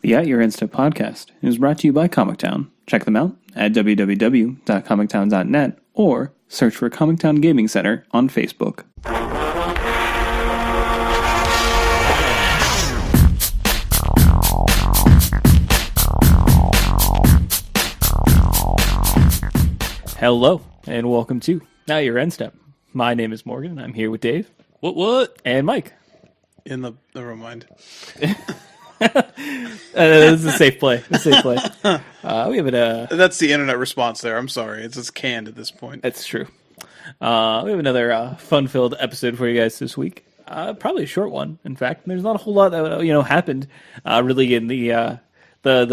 The At Your Instant podcast is brought to you by Comic Town. Check them out at www.comictown.net or search for Comic Town Gaming Center on Facebook. Hello, and welcome to At Your End Step. My name is Morgan, and I'm here with Dave. What? And Mike. Never mind. This is a safe play. We have That's the internet response there. I'm sorry. It's just canned at this point. That's true. We have another fun-filled episode for you guys this week. Probably a short one, in fact. There's not a whole lot that happened really in the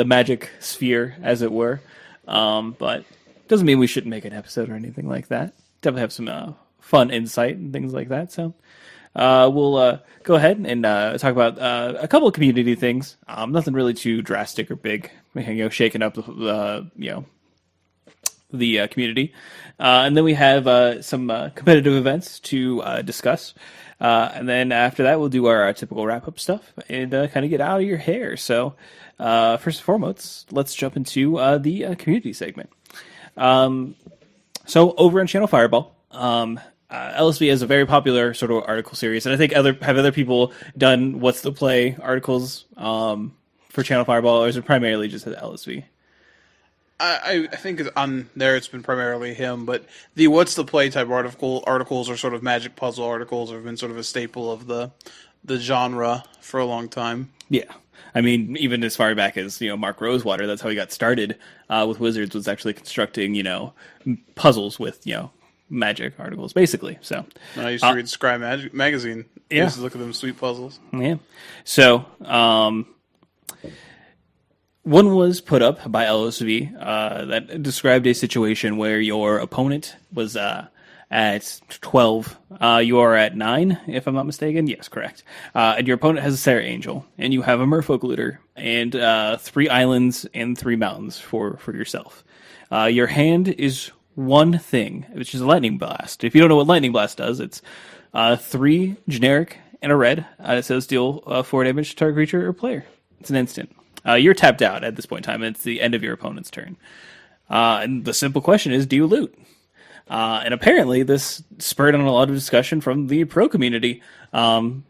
magic sphere, as it were. But doesn't mean we shouldn't make an episode or anything like that. Definitely have some fun insight and things like that. So we'll go ahead and talk about a couple of community things. Nothing really too drastic or big, shaking up the community. And then we have some competitive events to discuss. And then after that, we'll do our typical wrap-up stuff and kind of get out of your hair. So first and foremost, let's jump into the community segment. So over on Channel Fireball, LSV has a very popular sort of article series, and I think other people done What's the Play articles for Channel Fireball, or is it primarily just at LSV? I think on there it's been primarily him, but the What's the Play type articles are sort of magic puzzle articles, have been sort of a staple of the genre for a long time. Yeah. I mean, even as far back as, Mark Rosewater, that's how he got started with Wizards, was actually constructing, puzzles with, magic articles, basically. So I used to read Scry magazine. I used to look at them sweet puzzles. Yeah. So one was put up by LSV that described a situation where your opponent was at 12. You are at 9, if I'm not mistaken. Yes, correct. And your opponent has a Sarah Angel, and you have a Merfolk Looter, and 3 islands and 3 mountains for yourself. Your hand is one thing, which is a Lightning Blast. If you don't know what Lightning Blast does, it's 3 generic and a red. It says deal 4 damage to target creature or player. It's an instant. You're tapped out at this point in time, and it's the end of your opponent's turn. And the simple question is, do you loot? And apparently this spurred on a lot of discussion from the pro community. So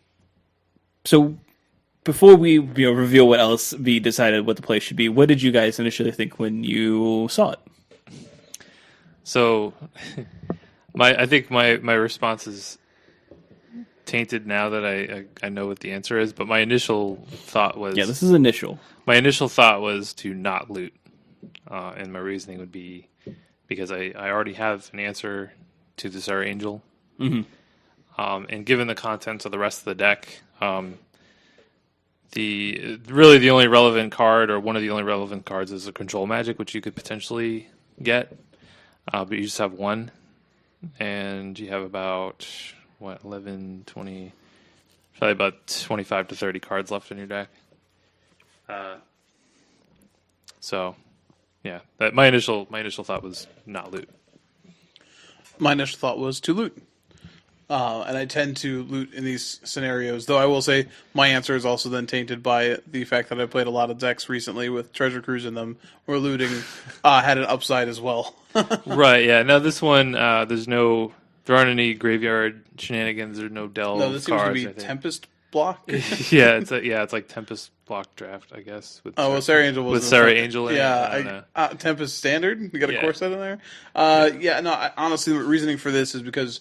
before we reveal what else we decided what the play should be, what did you guys initially think when you saw it? So, I think my response is tainted now that I know what the answer is. But my initial thought was this is initial. My initial thought was to not loot, and my reasoning would be because I already have an answer to the Sarah Angel, and given the contents of the rest of the deck, the only relevant card, or one of the only relevant cards, is a control magic, which you could potentially get. But you just have 1, and you have about, 11, 20, probably about 25 to 30 cards left in your deck. So, yeah, my initial thought was not loot. My initial thought was to loot. And I tend to loot in these scenarios, though I will say my answer is also then tainted by the fact that I played a lot of decks recently with Treasure Cruise in them, where looting had an upside as well. Right, yeah. No, this one, there aren't any graveyard shenanigans, there's no delve cards. No, this seems to be Tempest block. Yeah, it's like Tempest block draft, I guess. Sarah Angel was with Sarah Angel in it. Yeah, Tempest standard. You got a core set in there. Honestly, the reasoning for this is because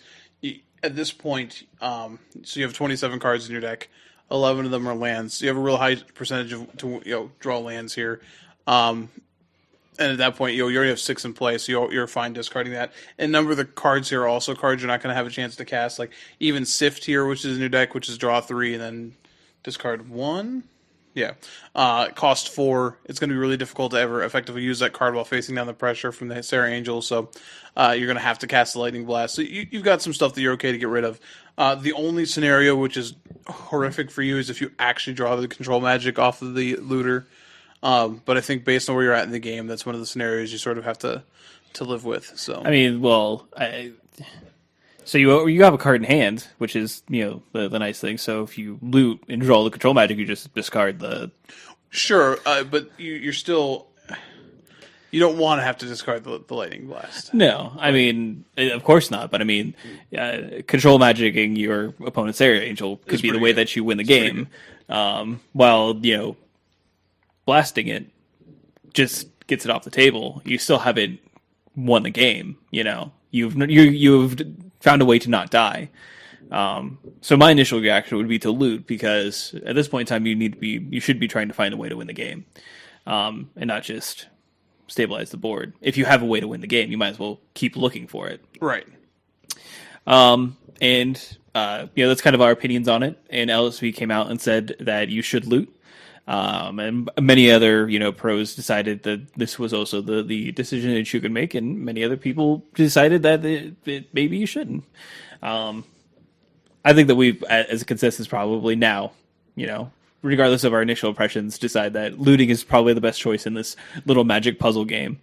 at this point, so you have 27 cards in your deck. 11 of them are lands. So you have a real high percentage to draw lands here. And at that point, you already have 6 in play, so you're fine discarding that. And a number of the cards here are also cards you're not going to have a chance to cast, like even Sift here, which is in your deck, which is draw 3 and then discard 1. Yeah. Cost 4. It's going to be really difficult to ever effectively use that card while facing down the pressure from the Sarah Angel, so you're going to have to cast the Lightning Blast. So you've got some stuff that you're okay to get rid of. The only scenario which is horrific for you is if you actually draw the control magic off of the looter. But I think based on where you're at in the game, that's one of the scenarios you sort of have to live with. So I mean, so you have a card in hand, which is the nice thing. So if you loot and draw the control magic, you just discard the Sure, but you're still. You don't want to have to discard the lightning blast. No, I mean, of course not. But I mean, control magicking your opponent's area angel could be the way that you win the game. While blasting it just gets it off the table. You still haven't won the game. You've found a way to not die. So my initial reaction would be to loot, because at this point in time you should be trying to find a way to win the game, and not just stabilize the board. If you have a way to win the game, you might as well keep looking for it. Right. That's kind of our opinions on it. And LSV came out and said that you should loot. And many other, pros decided that this was also the decision that you could make, and many other people decided that maybe you shouldn't. I think that we've, as a consensus, probably now, regardless of our initial impressions, decide that looting is probably the best choice in this little Magic puzzle game.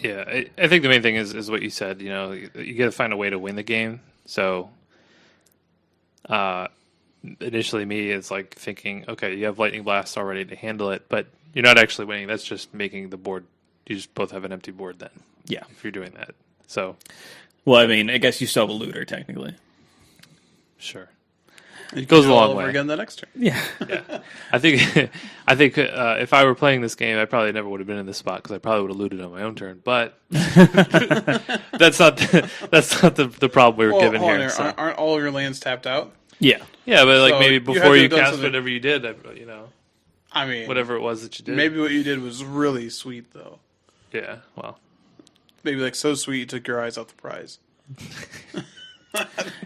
Yeah, I think the main thing is what you said. You got to find a way to win the game. So, initially, me is like thinking, okay, you have Lightning Blast already to handle it, but you're not actually winning. That's just making the board. You just both have an empty board then. Yeah, if you're doing that. So, well, I mean, I guess you still have a looter technically. Sure. It goes a long way. Again the next turn. Yeah. I think if I were playing this game, I probably never would have been in this spot, because I probably would have looted on my own turn. But that's not the problem we were given here. So. Aren't all of your lands tapped out? Yeah. Yeah, but like maybe before you cast whatever you did, I mean, whatever it was that you did. Maybe what you did was really sweet, though. Yeah. Well. Maybe like so sweet you took your eyes off the prize.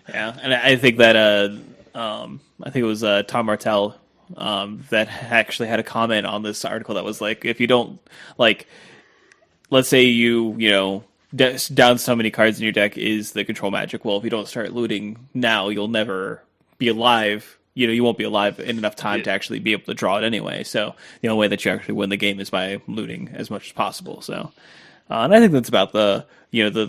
Yeah, and I think that I think it was Tom Martell that actually had a comment on this article that was like, if you don't, like, let's say down so many cards in your deck is the control magic. Well, if you don't start looting now, you'll never be alive. You won't be alive in enough time to actually be able to draw it anyway. So the only way that you actually win the game is by looting as much as possible. So, and I think that's about the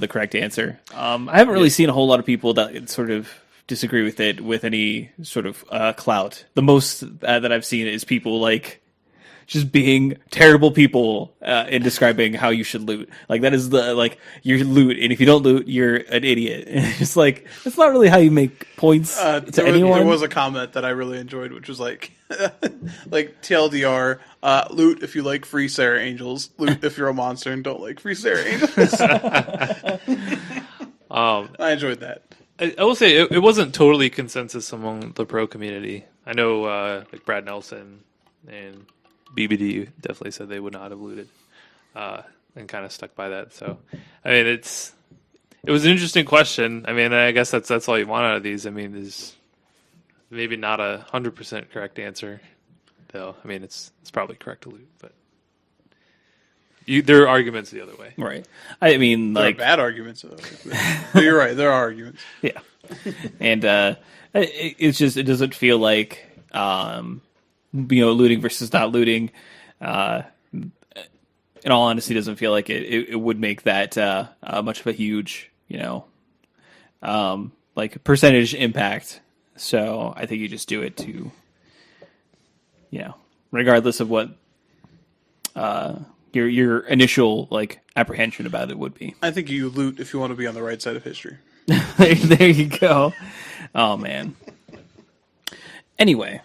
correct answer. I haven't really seen a whole lot of people that sort of disagree with it with any sort of clout. The most that I've seen is people like just being terrible people in describing how you should loot. Like, that is you loot, and if you don't loot, you're an idiot. It's like, that's not really how you make points to anyone. There was a comment that I really enjoyed, which was like, like TLDR, loot if you like free Sarah Angels, loot if you're a monster and don't like free Sarah Angels. I enjoyed that. I will say it wasn't totally consensus among the pro community. I know like Brad Nelson and BBD definitely said they would not have looted, and kind of stuck by that. So, I mean, it was an interesting question. I mean, I guess that's all you want out of these. I mean, there's maybe not 100% correct answer, though. I mean, it's probably correct to loot, but there are arguments the other way. Right. I mean, there are bad arguments though. But you're right. There are arguments. Yeah, and it's just, it doesn't feel like looting versus not looting. In all honesty, doesn't feel like it would make that much of a huge like percentage impact. So I think you just do it to regardless of what your initial like apprehension about it would be. I think you loot if you want to be on the right side of history. There you go. Oh man. Anyway,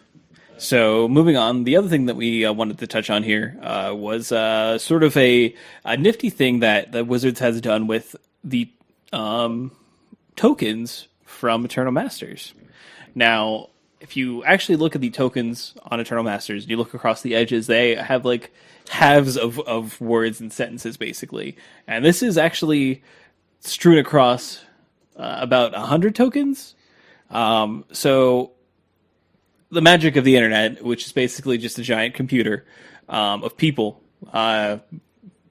so moving on, the other thing that we wanted to touch on here was sort of a nifty thing that the Wizards has done with the tokens from Eternal Masters. Now, if you actually look at the tokens on Eternal Masters and you look across the edges, they have like halves of words and sentences basically. And this is actually strewn across about 100 tokens. So the magic of the internet, which is basically just a giant computer of people,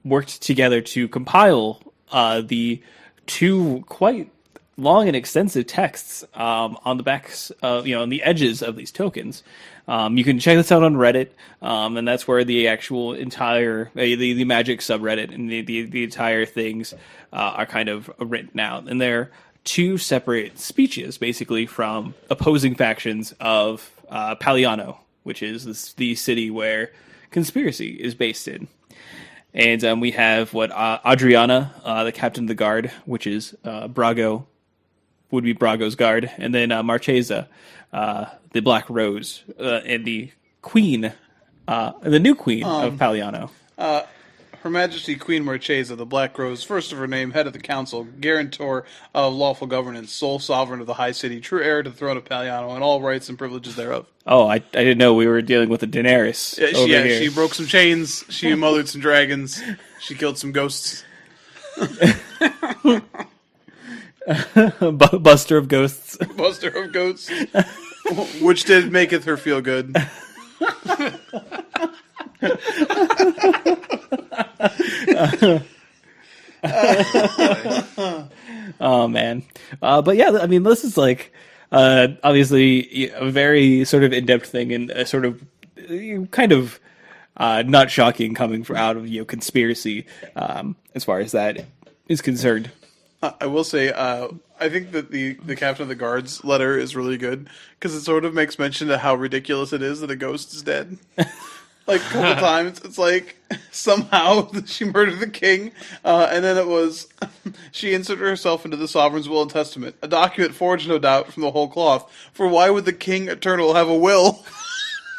worked together to compile the two quite long and extensive texts on the backs, on the edges of these tokens. You can check this out on Reddit, and that's where the actual entire the Magic subreddit and the entire things are kind of written out. And they're two separate speeches, basically, from opposing factions of Paliano, which is the city where Conspiracy is based in. And we have Adriana, the captain of the guard, which is Brago, would be Brago's guard, and then Marchesa, the Black Rose, and the queen, the new queen of Paliano. Her Majesty Queen Marchesa, the Black Rose, first of her name, head of the council, guarantor of lawful governance, sole sovereign of the High City, true heir to the throne of Paliano, and all rights and privileges thereof. Oh, I didn't know we were dealing with a Daenerys. She broke some chains, she mothered some dragons, she killed some ghosts. Buster of ghosts. Buster of ghosts. Which did maketh her feel good. Oh man, but yeah, I mean, this is like obviously a very sort of in-depth thing, and a sort of kind of not shocking coming out of conspiracy as far as that is concerned. I will say, I think that the captain of the guard's letter is really good because it sort of makes mention of how ridiculous it is that a ghost is dead. Like a couple times, it's like somehow she murdered the king, and then it was she inserted herself into the sovereign's will and testament, a document forged, no doubt, from the whole cloth. For why would the king eternal have a will?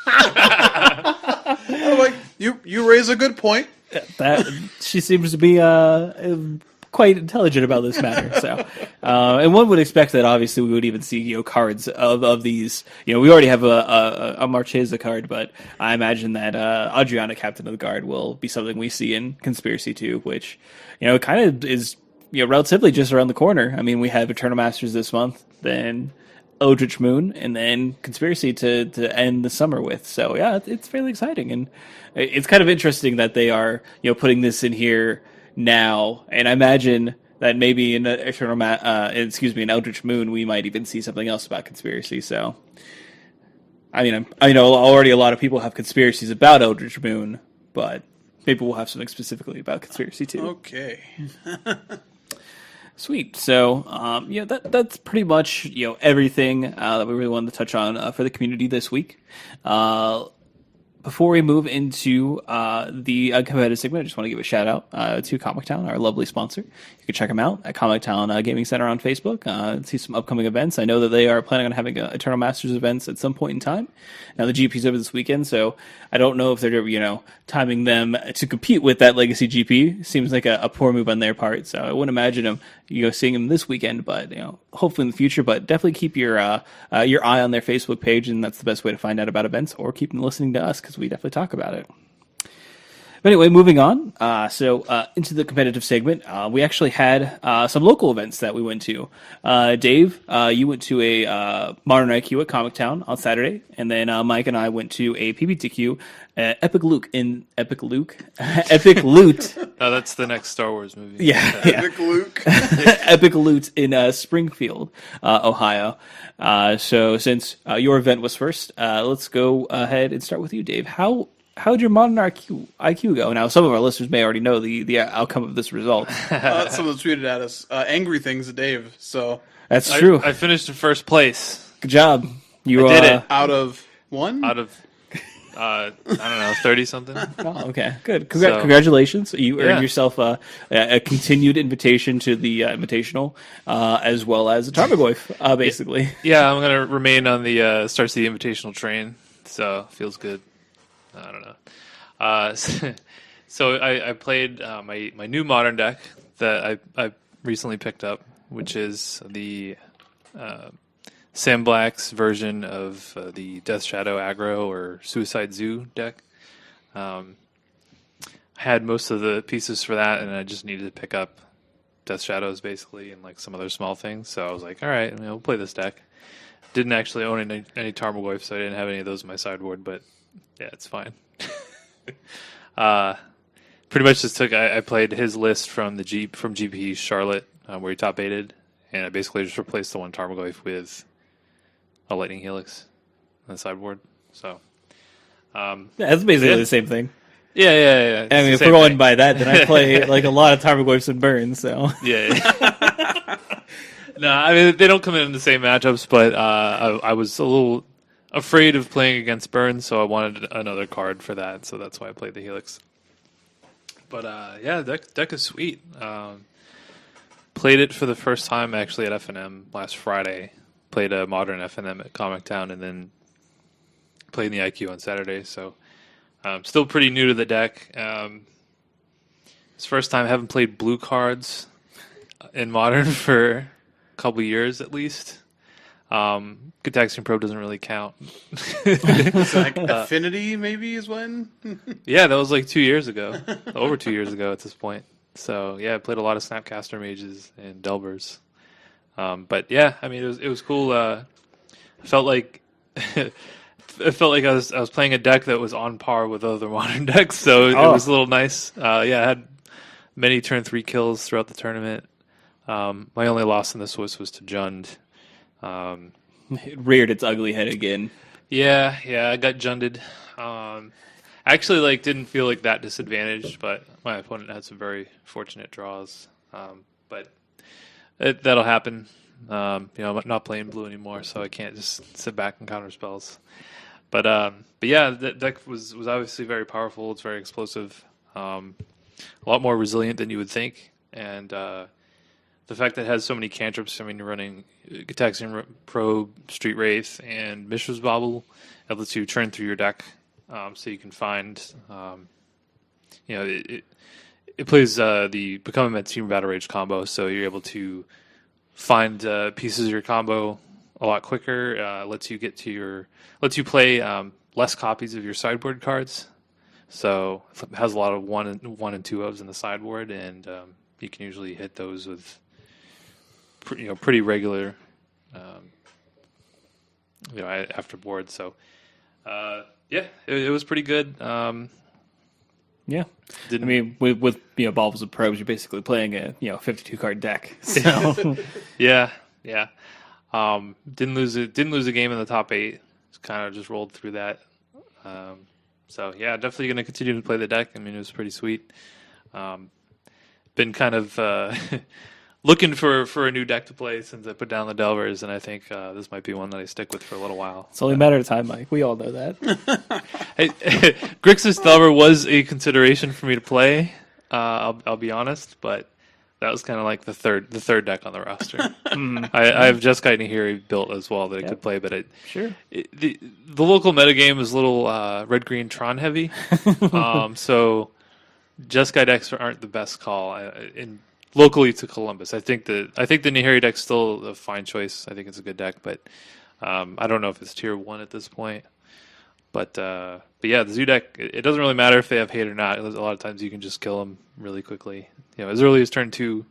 I'm like, you raise a good point. That she seems to be quite intelligent about this matter. So, and one would expect that obviously we would even see cards of these. We already have a Marchesa card, but I imagine that Adriana, Captain of the Guard, will be something we see in Conspiracy 2, which kind of is relatively just around the corner. I mean, we have Eternal Masters this month, then Eldritch Moon, and then Conspiracy to end the summer with. So yeah, it's fairly exciting, and it's kind of interesting that they are putting this in here now, and I imagine that maybe in in Eldritch Moon we might even see something else about Conspiracy. So, I mean, I know already a lot of people have conspiracies about Eldritch Moon, but maybe we'll have something specifically about Conspiracy too. Okay. Sweet. So, that's pretty much everything that we really wanted to touch on for the community this week. Before we move into the competitive segment, I just want to give a shout out to Comic Town, our lovely sponsor. You can check them out at Comic Town Gaming Center on Facebook. See some upcoming events. I know that they are planning on having Eternal Masters events at some point in time. Now the GP's over this weekend, so I don't know if they're timing them to compete with that Legacy GP. Seems like a poor move on their part. So I wouldn't imagine them seeing them this weekend, but hopefully in the future. But definitely keep your eye on their Facebook page, and that's the best way to find out about events, or keep listening to us, because we definitely talk about it. But anyway, moving on. So into the competitive segment, we actually had some local events that we went to. Dave, you went to a Modern IQ at Comic Town on Saturday, and then Mike and I went to a PBTQ Epic Loot. Oh, that's the next Star Wars movie. Yeah. Epic Luke. Epic Loot in Springfield, Ohio. So since your event was first, let's go ahead and start with you, Dave. How'd your Modern IQ go? Now, some of our listeners may already know the outcome of this result. Someone tweeted at us angry things at Dave. So That's true. I finished in first place. Good job. You I did it. out of one? Out of, I don't know, 30-something. Oh, okay, good. Congratulations. You earned yourself a continued invitation to the Invitational, as well as a Tarmogoyf, basically. Yeah, I'm going to remain on the Starts the Invitational train, so feels good. I don't know. So I played my new Modern deck that I recently picked up, which is the Sam Black's version of the Death Shadow aggro or Suicide Zoo deck. I had most of the pieces for that, and I just needed to pick up Death Shadows basically and like some other small things. So I was like, all right, we'll play this deck. Didn't actually own any Tarmogoyf, so I didn't have any of those in my sideboard, but yeah, it's fine. Pretty much just I played his list from GP Charlotte, where he top aided, and I basically just replaced the one Tarmogoyf with a Lightning Helix on the sideboard. So That's basically the same thing. Yeah. I mean, if we're going by that, then I play like a lot of Tarmogoyfs and Burns. So yeah. No, I mean they don't come in the same matchups, but I was a little afraid of playing against Burn, so I wanted another card for that. So that's why I played the Helix. But yeah, deck is sweet. Played it for the first time actually at FNM last Friday. Played a modern FNM at Comic Town, and then played in the IQ on Saturday. So still pretty new to the deck. It's first time I haven't played blue cards in modern for a couple years at least. Gitaxian Pro doesn't really count. It's like Affinity maybe is when. Yeah, that was like 2 years ago, over 2 years ago at this point. So yeah, I played a lot of Snapcaster Mages and Delvers. But yeah, I mean it was cool. I felt like it felt like I was playing a deck that was on par with other modern decks, so it was a little nice. Yeah, I had many turn 3 kills throughout the tournament. My only loss in the Swiss was to Jund. It reared its ugly head again. Yeah, I got Junded. Actually, like didn't feel like that disadvantaged, but my opponent had some very fortunate draws. But that'll happen. I'm not playing blue anymore, so I can't just sit back and counter spells. But yeah, that deck was obviously very powerful. It's very explosive, a lot more resilient than you would think, and the fact that it has so many cantrips. I mean, you're running Gitaxian Probe, Street Wraith, and Mishra's Bauble. It lets you turn through your deck, so you can find. It plays the Become a Med Battle Rage combo, so you're able to find pieces of your combo a lot quicker. Lets you play less copies of your sideboard cards. So it has a lot of one and two ofs in the sideboard, and you can usually hit those with pretty regular after board. So yeah, it was pretty good. Yeah, I mean, with Baubles and Probes, you're basically playing a 52 card deck. So yeah. Didn't lose a game in the top 8. Kind of just rolled through that. So yeah, definitely going to continue to play the deck. I mean, it was pretty sweet. Been kind of looking for a new deck to play since I put down the Delvers, and I think this might be one that I stick with for a little while. It's only a matter of time, Mike. We all know that. Grixis Delver was a consideration for me to play. I'll be honest, but that was kind of like the third deck on the roster. I have Jeskai Nahiri built as well that I could play, but the local metagame is a little red green Tron heavy, so Jeskai decks aren't the best call in locally to Columbus. I think the Nahiri deck's still a fine choice. I think it's a good deck, but I don't know if it's tier 1 at this point. But yeah, the Zoo deck, it doesn't really matter if they have hate or not. A lot of times you can just kill them really quickly, as early as turn 2,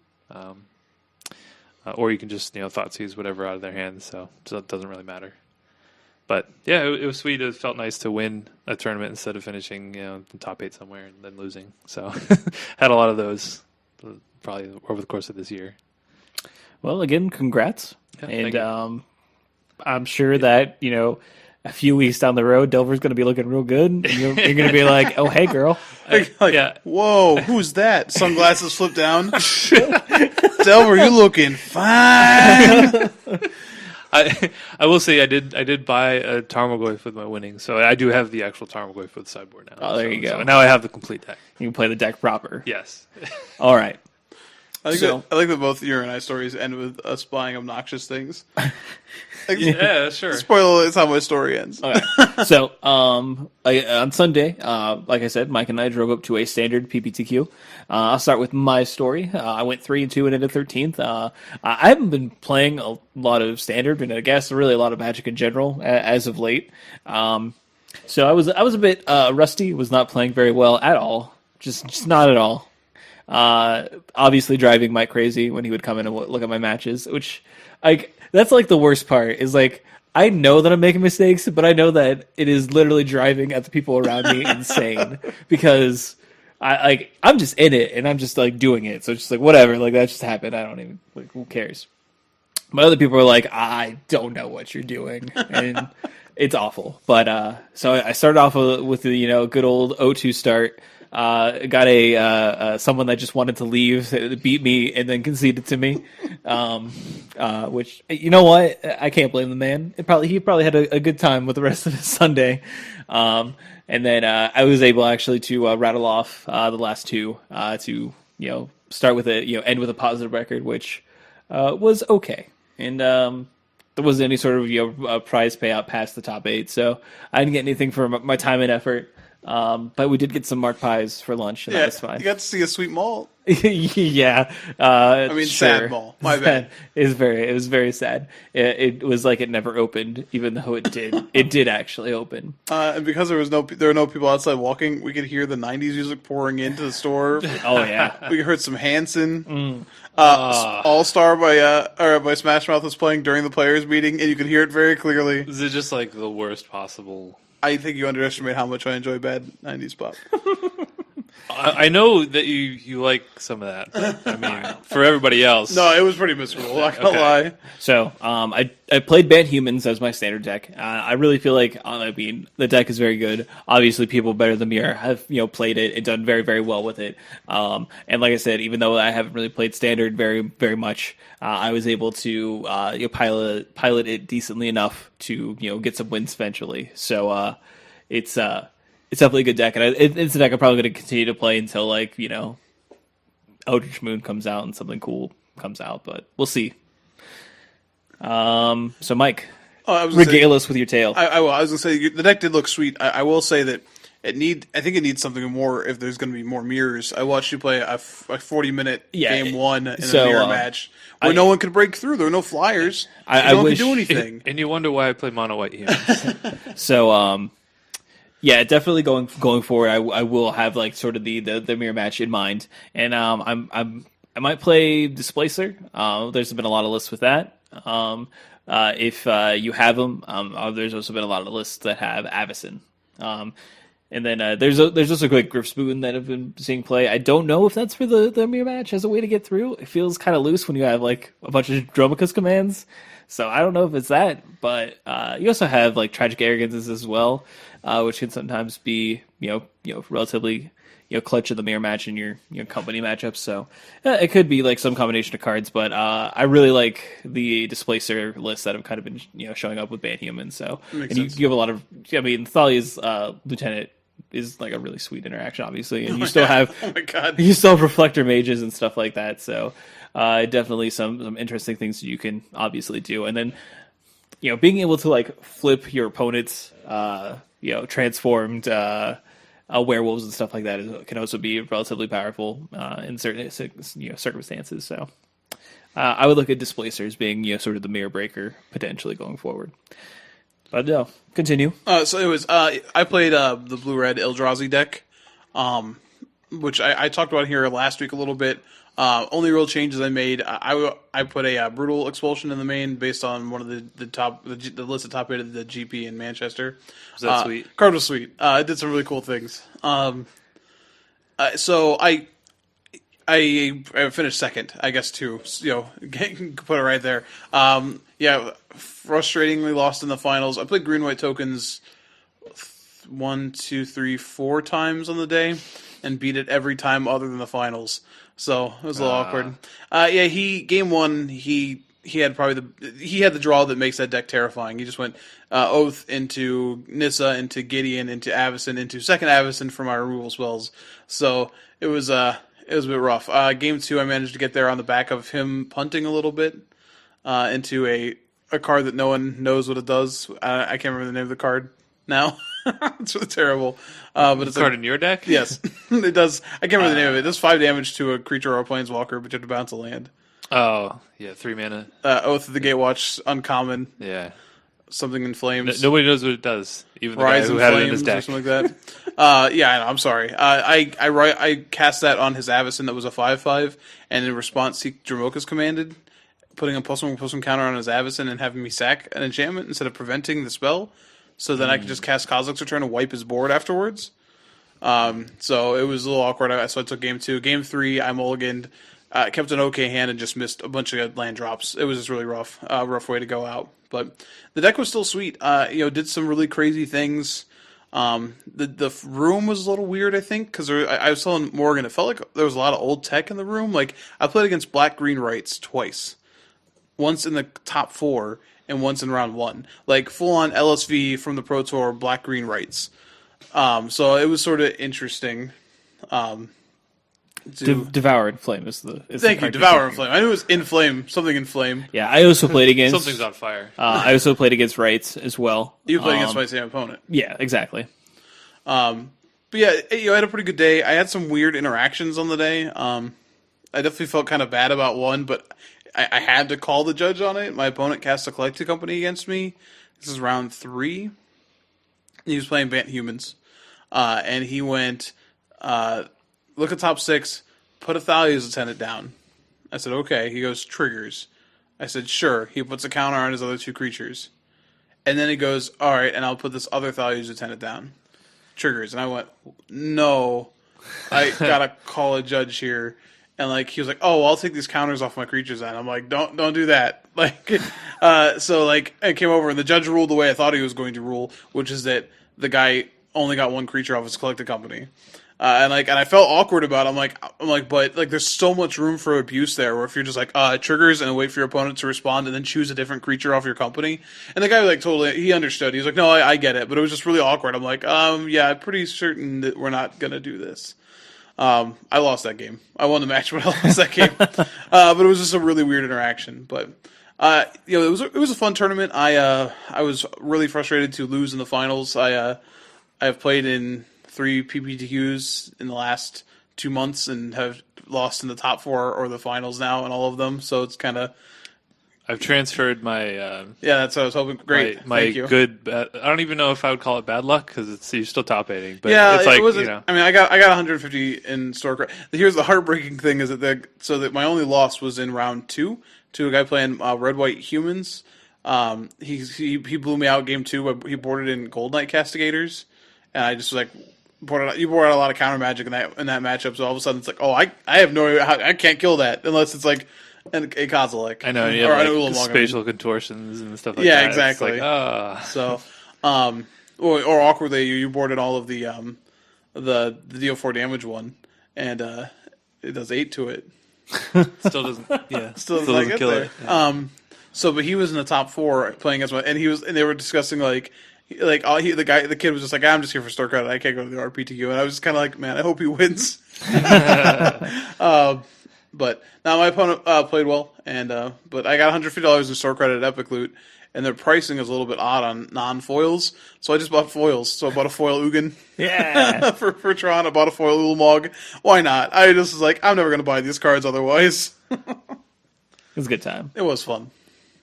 or you can just Thoughtseize whatever out of their hands. So it doesn't really matter. But yeah, it was sweet. It felt nice to win a tournament instead of finishing in top 8 somewhere and then losing. So had a lot of those probably over the course of this year. Well, again, congrats, Yeah, and I'm sure that a few weeks down the road, Delver's going to be looking real good, and you're going to be like, "Oh, hey, girl." Yeah. Whoa, who's that? Sunglasses flip down. Delver, you looking fine. I will say I did buy a Tarmogoyf with my winnings, so I do have the actual Tarmogoyf with the sideboard now. Oh, there you go. So now I have the complete deck. You can play the deck proper. Yes. All right. I like that both your and I stories end with us buying obnoxious things. Yeah, sure. Spoiler, it's how my story ends. Okay. So, on Sunday, like I said, Mike and I drove up to a standard PPTQ. I'll start with my story. I went 3-2 and ended 13th. I haven't been playing a lot of standard, and I guess really a lot of Magic in general as of late. So I was a bit rusty. Was not playing very well at all. Just not at all. Obviously driving Mike crazy when he would come in and look at my matches, which that's like the worst part is like, I know that I'm making mistakes, but I know that it is literally driving at the people around me insane because I'm just in it and I'm just like doing it. So it's just like, whatever, like that just happened. I don't even who cares? But other people are like, I don't know what you're doing. And it's awful. But, so I started off with the, good old 0-2 start. got someone that just wanted to leave, beat me, and then conceded to me. Which, you know what? I can't blame the man. He probably had a good time with the rest of his Sunday. And then I was able actually to rattle off the last two to start with end with a positive record, which was okay. And there wasn't any sort of prize payout past the top 8, so I didn't get anything for my time and effort. But we did get some mark pies for lunch, and that was fine. You got to see a sweet malt. Yeah, sure. Sad mall. My bad. It was very sad. It was like it never opened, even though it did. It did actually open. And because there were no people outside walking, we could hear the '90s music pouring into the store. Oh yeah, we heard some Hanson. All Star by Smash Mouth was playing during the players' meeting, and you could hear it very clearly. Is it just like the worst possible? I think you underestimate how much I enjoy bad '90s pop. I know that you like some of that, but I mean, for everybody else. No, it was pretty miserable, not gonna lie. So, I played Banned Humans as my standard deck. I really feel like, the deck is very good. Obviously, people better than me have, played it and done very, very well with it. And like I said, even though I haven't really played standard very, very much, I was able to, pilot it decently enough to, get some wins eventually. So, it's definitely a good deck, and it's a deck I'm probably going to continue to play until Eldritch Moon comes out and something cool comes out, but we'll see. So Mike, regale us with your tale. I was going to say the deck did look sweet. I will say that I think it needs something more if there's going to be more mirrors. I watched you play a 40-minute game one in a mirror match where no one could break through. There were no flyers. No one could do anything. And you wonder why I play mono white humans. So yeah, definitely going forward, I will have sort of the mirror match in mind, and I might play Displacer. There's been a lot of lists with that. If you have them, there's also been a lot of lists that have Avacyn. And then there's also Griff Spoon that have been seeing play. I don't know if that's for the mirror match as a way to get through. It feels kind of loose when you have a bunch of Dromicus commands. So I don't know if it's that, but you also have Tragic Arrogances as well, which can sometimes be relatively clutch in the mirror match in your company matchups. So it could be some combination of cards, but I really like the Displacer lists that have kind of been showing up with Banned Humans. So and you have a lot of Thalia's Lieutenant is a really sweet interaction, obviously, and you still have you still have Reflector Mages and stuff like that. So definitely some interesting things that you can obviously do, and then being able to flip your opponent's transformed werewolves and stuff like that can also be relatively powerful in certain circumstances. So I would look at Displacers being sort of the mirror breaker potentially going forward. But no, continue. So it was I played the blue-red Eldrazi deck, which I talked about here last week a little bit. Only real changes I made, I put a brutal expulsion in the main based on one of the list of top 8 of the GP in Manchester. Was that sweet? Card was sweet. It did some really cool things. So I finished second, I guess, too. Put it right there. Yeah, frustratingly lost in the finals. I played green-white tokens 1, 2, 3, 4 times on the day, and beat it every time other than the finals. So it was a little awkward. Yeah, game one he had the draw that makes that deck terrifying. He just went Oath into Nissa, into Gideon, into Avacyn, into second Avacyn for my removal spells. So it was a bit rough. Game two, I managed to get there on the back of him punting a little bit into a card that no one knows what it does. I can't remember the name of the card now. It's really terrible. But it's a card in your deck? Yes, it does. I can't remember the name of it. It does 5 damage to a creature or a planeswalker, but you have to bounce a land. Oh, yeah, 3 mana. Oath of the Gatewatch, uncommon. Yeah. Something in flames. Nobody knows what it does. Even the Rise guy who in had flames it in his deck. or something like that. Yeah, I know, I'm sorry. I cast that on his Avacyn that was a 5/5, and in response, he Dromoka's commanded, putting a +1/+1 counter on his Avacyn and having me sack an enchantment instead of preventing the spell. So then I could just cast Kozilek's Return and wipe his board afterwards. So it was a little awkward. So I took game two. Game three, I mulliganed, kept an okay hand, and just missed a bunch of land drops. It was just really rough way to go out. But the deck was still sweet. Did some really crazy things. The room was a little weird, I think, because I was telling Morgan, it felt like there was a lot of old tech in the room. Like, I played against Black Green Rights twice, once in the top 4 and once in round 1. Like, full on LSV from the Pro Tour, Black Green Rights. So it was sort of interesting. Devour and Flame is the. Thank you, Devour and Flame. I knew it was in Flame, something in Flame. Yeah, I also played against. Something's on fire. I also played against Rights as well. You played against my same opponent. Yeah, exactly. But yeah, I had a pretty good day. I had some weird interactions on the day. I definitely felt kind of bad about one, but I had to call the judge on it. My opponent cast a collected company against me. This is round 3. He was playing Bant Humans. And he went, look at top 6, put a Thalia's Attendant down. I said, okay. He goes, triggers. I said, sure. He puts a counter on his other 2 creatures. And then he goes, all right, and I'll put this other Thalia's Attendant down. Triggers. And I went, no, I gotta call a judge here. And like he was like, oh, well, I'll take these counters off my creatures. And I'm like, don't do that. Like, so like I came over and the judge ruled the way I thought he was going to rule, which is that the guy only got 1 creature off his collected company. And I felt awkward about it. I'm like, but like, there's so much room for abuse there. Where if you're just like, triggers and wait for your opponent to respond and then choose a different creature off your company. And the guy like totally, he understood. He's like, no, I get it, but it was just really awkward. I'm like, yeah, I'm pretty certain that we're not gonna do this. I lost that game. I won the match, but I lost that game. But it was just a really weird interaction. But it was a fun tournament. I was really frustrated to lose in the finals. I've played in 3 PPTQs in the last 2 months and have lost in the top 4 or the finals now in all of them. So it's kind of. I've transferred my. Yeah, that's what I was hoping. Great, my thank you. good. I don't even know if I would call it bad luck because you're still top 8. But yeah, it's like it wasn't. I mean, I got 150 in store credit. Here's the heartbreaking thing: is that my only loss was in round 2 to a guy playing Red White Humans. He blew me out game 2. He boarded in Gold Knight Castigators, and I just was like. You brought out a lot of counter magic in that matchup, so all of a sudden it's like, oh, I have no idea I can't kill that unless it's like a Kozilek. I know, you have like spatial contortions and stuff like that. Yeah, exactly. It's like, So, or awkwardly, you boarded all of the DO4 damage one, and it does 8 to it. Still doesn't. Yeah, still doesn't kill it. Yeah. But he was in the top 4 playing against one, and they were discussing the kid was just like, I'm just here for store credit. I can't go to the RPTQ. And I was just kind of like, man, I hope he wins. But now my opponent played well, but I got $150 in store credit at Epic Loot, and their pricing is a little bit odd on non-foils. So I just bought foils. So I bought a foil Ugin. Yeah. for Tron. I bought a foil Ulamog. Why not? I just was like, I'm never going to buy these cards otherwise. It was a good time. It was fun.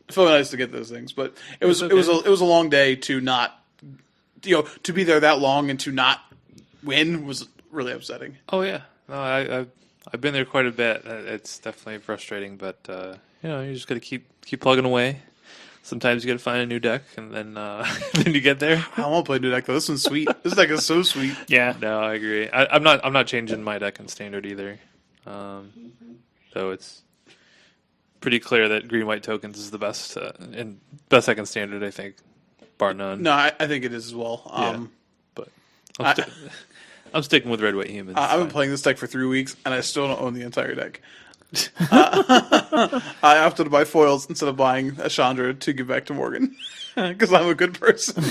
It felt nice to get those things, but it was a long day to not, to be there that long and to not win was really upsetting. Oh yeah, no, I've been there quite a bit. It's definitely frustrating, but you just got to keep plugging away. Sometimes you got to find a new deck, and then then you get there. I won't play a new deck though. This one's sweet. This deck is so sweet. Yeah, no, I agree. I'm not changing my deck in Standard either. So it's pretty clear that green white tokens is the best and best second Standard, I think, bar none. No, I think it is as well. But I'm sticking with red white humans. I've been playing this deck for 3 weeks and I still don't own the entire deck. I opted to buy foils instead of buying a Chandra to give back to Morgan because I'm a good person.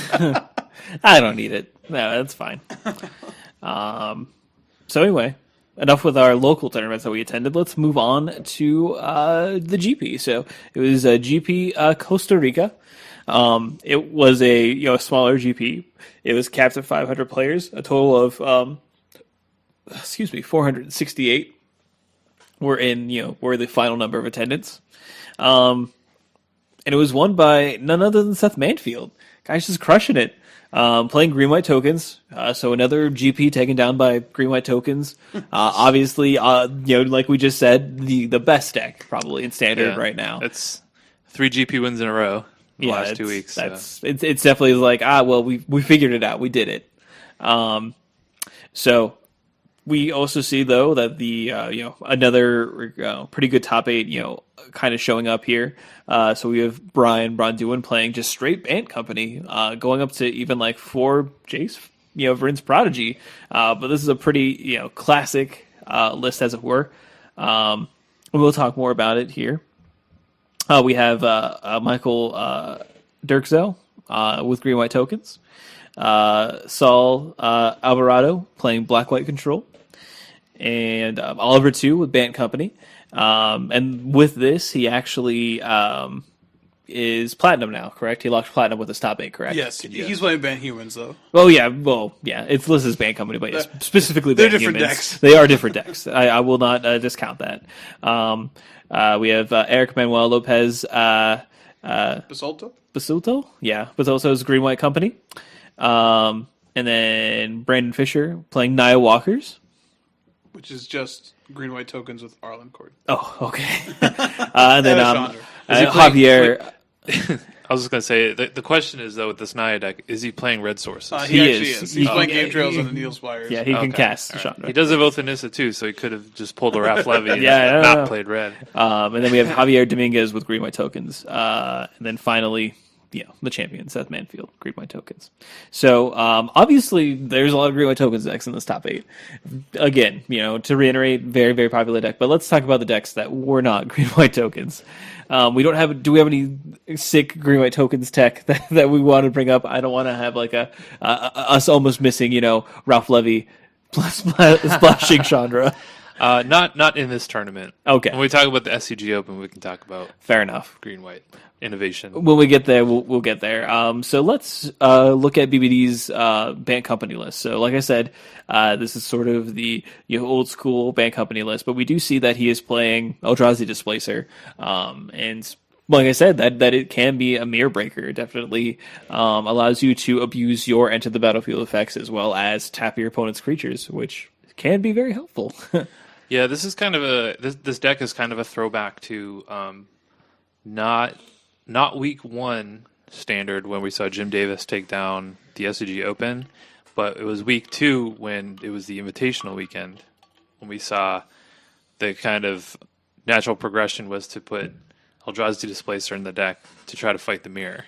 I don't need it. No, that's fine. So anyway, enough with our local tournaments that we attended. Let's move on to the GP. So it was a GP Costa Rica. It was a smaller GP. It was capped at 500 players. A total of 468 were the final number of attendance. And it was won by none other than Seth Manfield. Guy's just crushing it. Playing green white tokens, so another GP taken down by green white tokens. Obviously, like we just said, the best deck probably in Standard right now. It's 3 GP wins in a row the last 2 weeks. It's definitely like we figured it out, we did it. So we also see though that the another pretty good top 8 kind of showing up here. So we have Brian Bronduin playing just straight Bant Company, going up to even like 4 Jace Vryn's prodigy. But this is a pretty classic list, as it were. We'll talk more about it here. We have Michael Dirkzo with green white tokens. Saul Alvarado playing black white control, and Oliver 2 with Bant Company. And with this, he actually is platinum now, correct? He locked platinum with his top 8, correct? Yes, he's playing Bant Humans though. Oh yeah, it's listed as Bant Company, but yes, specifically they're Bant different Humans. decks. They are different decks. I will not discount that. We have Eric Manuel Lopez Basulto? Yeah, Basulto's Green White Company. And then Brandon Fisher playing Nia Walkers. Which is just green white tokens with Arlen Cord. Oh, okay. And then Javier. Javier. I was just going to say, the question is, though, with this Naya deck, is he playing red sources? He actually is. He's playing Game Trails on the Neil Spires. Yeah, he can cast right. Chandra. He does have both Anissa, too, so he could have just pulled a Raph Levy and not played red. And then we have Javier Dominguez with green white tokens. And then finally, the champion, Seth Manfield, green white tokens. So obviously, there's a lot of green white tokens decks in this top 8. Again, to reiterate, very, very popular deck. But let's talk about the decks that were not green white tokens. Do we have any sick green white tokens tech that we want to bring up? I don't want to have like us almost missing, Ralph Levy splashing Chandra. Not in this tournament. Okay. When we talk about the SCG Open, we can talk about fair enough green white innovation. When we get there, we'll get there. So let's look at BBD's Bant Company list. So like I said, this is sort of the old school Bant Company list, but we do see that he is playing Eldrazi Displacer, and like I said, that it can be a mirror breaker. It definitely allows you to abuse your enter the battlefield effects as well as tap your opponent's creatures, which can be very helpful. Yeah, this is kind of this deck is kind of a throwback to not week 1 standard when we saw Jim Davis take down the SCG Open, but it was week 2 when it was the Invitational weekend when we saw the kind of natural progression was to put Eldrazi Displacer in the deck to try to fight the mirror.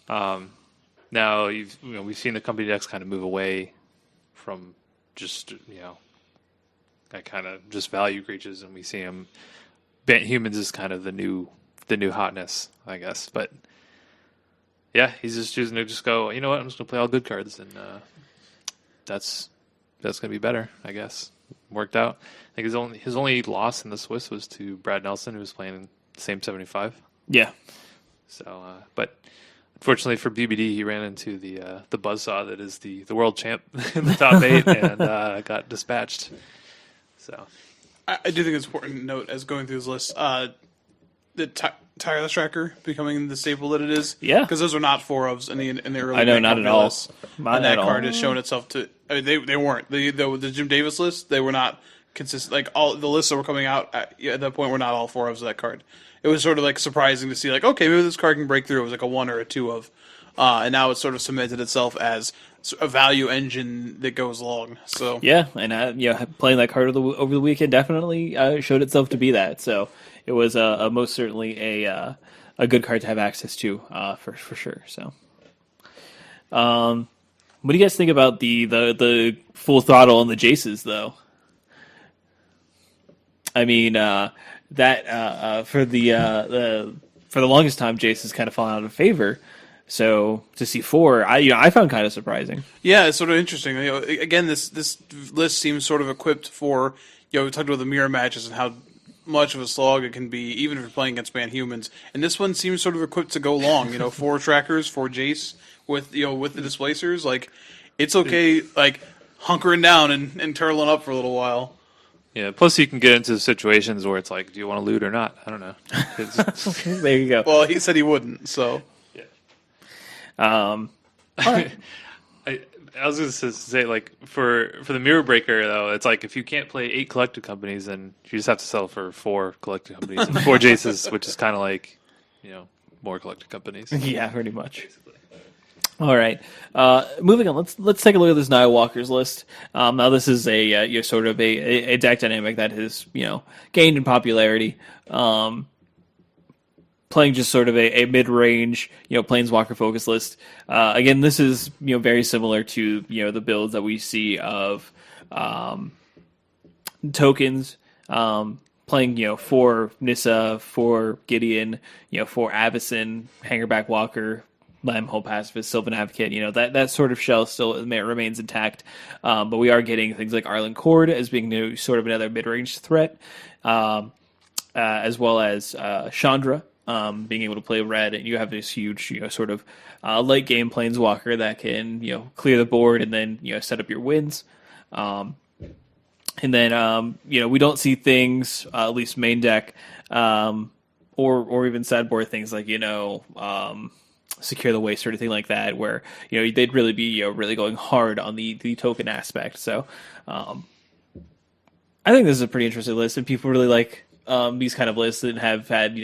Now we've seen the company decks kind of move away from just that kind of just value creatures, and we see him. Bant Humans is kind of the new hotness, I guess. But yeah, he's just choosing to just go. You know what? I'm just gonna play all good cards, and that's gonna be better, I guess. Worked out. I think his only loss in the Swiss was to Brad Nelson, who was playing the same 75. Yeah. So, but unfortunately for BBD, he ran into the buzzsaw that is the world champ in the top 8 and got dispatched. So, I do think it's important to note as going through this list, the Tireless Tracker becoming the staple that it is. Yeah, because those are not 4-ofs in the early. I know, not at all. Lists. And that card has shown itself to. I mean, they weren't the Jim Davis list. They were not consistent. Like all the lists that were coming out at that point were not all 4-ofs of that card. It was sort of like surprising to see, like, okay, maybe this card can break through. It was like a 1 or a 2 of, and now it's sort of cemented itself as a value engine that goes along. So yeah, and playing that card over the weekend definitely showed itself to be that. So it was most certainly a good card to have access to for sure. So, what do you guys think about the full throttle on the Jaces though? I mean, that for the longest time, Jace has kind of fallen out of favor. So to see 4, I found kind of surprising. Yeah, it's sort of interesting. Again, this list seems sort of equipped for. We talked about the mirror matches and how much of a slog it can be, even if you're playing against Bant Humans. And this one seems sort of equipped to go long. 4 trackers, 4 Jace with the displacers. Like, it's okay. Like hunkering down and turtling up for a little while. Yeah, plus you can get into situations where it's like, do you want to loot or not? I don't know. There you go. Well, he said he wouldn't, so. Yeah. All right. I was going to say, like, for the Mirror Breaker, though, it's like if you can't play 8 collected companies, then you just have to sell for 4 collected companies and 4 Jaces, which is kind of like, more collected companies. Yeah, pretty much. Basically. All right, moving on. Let's take a look at this Nia Walker's list. Now, this is a sort of a deck dynamic that has gained in popularity. playing just sort of a mid-range, planeswalker focus list. Again, this is very similar to the builds that we see of tokens. Playing for Nissa, for Gideon, for Avacyn, Hangerback Walker, Lambhole Pacifist, Sylvan Advocate, that sort of shell still remains intact. But we are getting things like Arlen Cord as being sort of another mid-range threat, as well as Chandra being able to play red. And you have this huge, sort of late game planeswalker that can, clear the board and then, set up your wins. And then, we don't see things, at least main deck, or even sideboard things like, Secure the Waste or anything like that, where they'd really be really going hard on the token aspect. So I think this is a pretty interesting list, and people really like these kind of lists and have had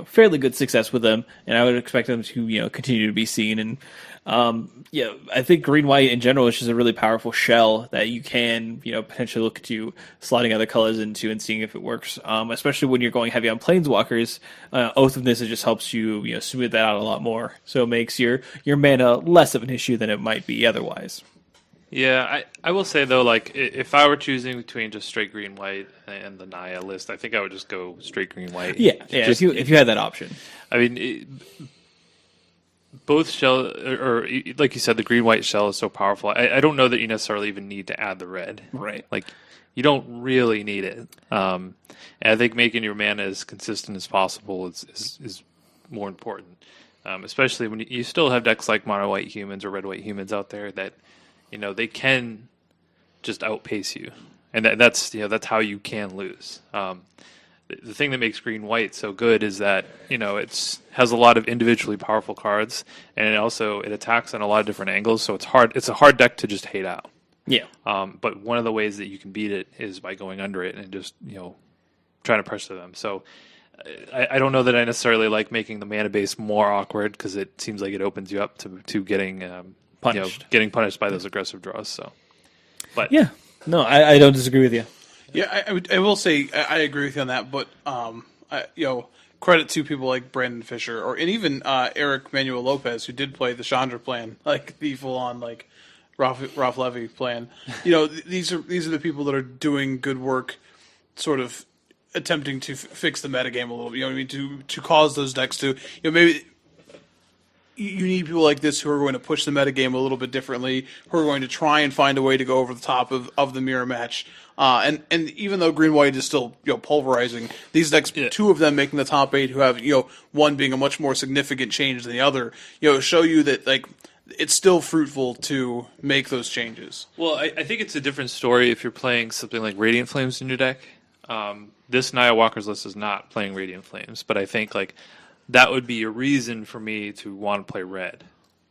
fairly good success with them, and I would expect them to continue to be seen. And I think green white in general is just a really powerful shell that you can potentially look to slotting other colors into and seeing if it works. Especially when you're going heavy on planeswalkers, Oath of Nissa just helps you smooth that out a lot more. So it makes your mana less of an issue than it might be otherwise. Yeah, I will say though, like if I were choosing between just straight green white and the Naya list, I think I would just go straight green white. Yeah. If you had that option, I mean, both shell or like you said, the green white shell is so powerful. I don't know that you necessarily even need to add the red. Right. Like you don't really need it. And I think making your mana as consistent as possible is more important, especially when you still have decks like mono white humans or red white humans out there that. They can just outpace you, and that's how you can lose. The thing that makes green white so good is that it has a lot of individually powerful cards, and it attacks on a lot of different angles. So it's a hard deck to just hate out. Yeah. But one of the ways that you can beat it is by going under it and just trying to pressure them. So I don't know that I necessarily like making the mana base more awkward because it seems like it opens you up to getting. Punished. Getting punished by those aggressive draws. So, but yeah, no, I don't disagree with you. Yeah, I will say I agree with you on that. But credit to people like Brandon Fisher and even Eric Manuel Lopez, who did play the Chandra plan, like the full on like Ralph Levy plan. These are the people that are doing good work, sort of attempting to fix the metagame a little bit. To cause those decks to maybe. You need people like this who are going to push the metagame a little bit differently, who are going to try and find a way to go over the top of the mirror match. And even though green white is still pulverizing, these decks, two of them making the top 8, who have one being a much more significant change than the other, show you that like it's still fruitful to make those changes. Well, I think it's a different story if you're playing something like Radiant Flames in your deck. This Naya Walker's list is not playing Radiant Flames, but I think like. That would be a reason for me to want to play red,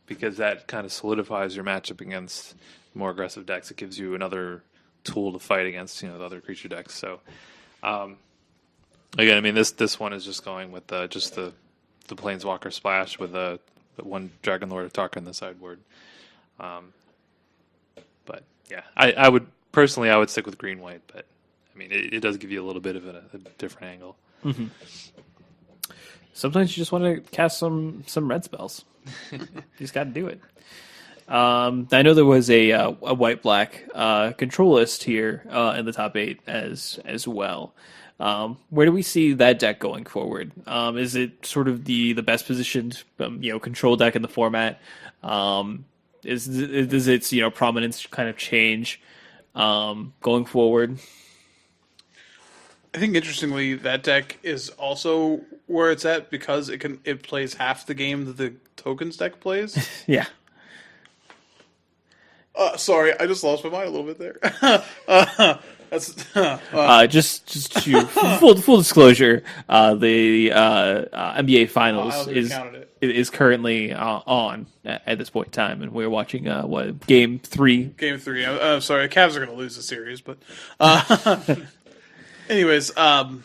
because that kind of solidifies your matchup against more aggressive decks. It gives you another tool to fight against, the other creature decks. So, again, I mean, this one is just going with just the Planeswalker splash with the one Dragon Lord attacker in the sideboard. But yeah, I would personally stick with green white, but I mean, it does give you a little bit of a different angle. Mm-hmm. Sometimes you just want to cast some red spells. You just got to do it. I know there was a white-black control list here in the top 8 as well. Where do we see that deck going forward? Is it sort of the best positioned control deck in the format? Does its prominence kind of change going forward? I think interestingly that deck is also where it's at because it plays half the game that the tokens deck plays. Yeah. Sorry, I just lost my mind a little bit there. That's just to full disclosure, the NBA Finals is currently on at this point in time, and we're watching game 3. Game 3. I'm sorry, Cavs are going to lose the series, but. Anyways, I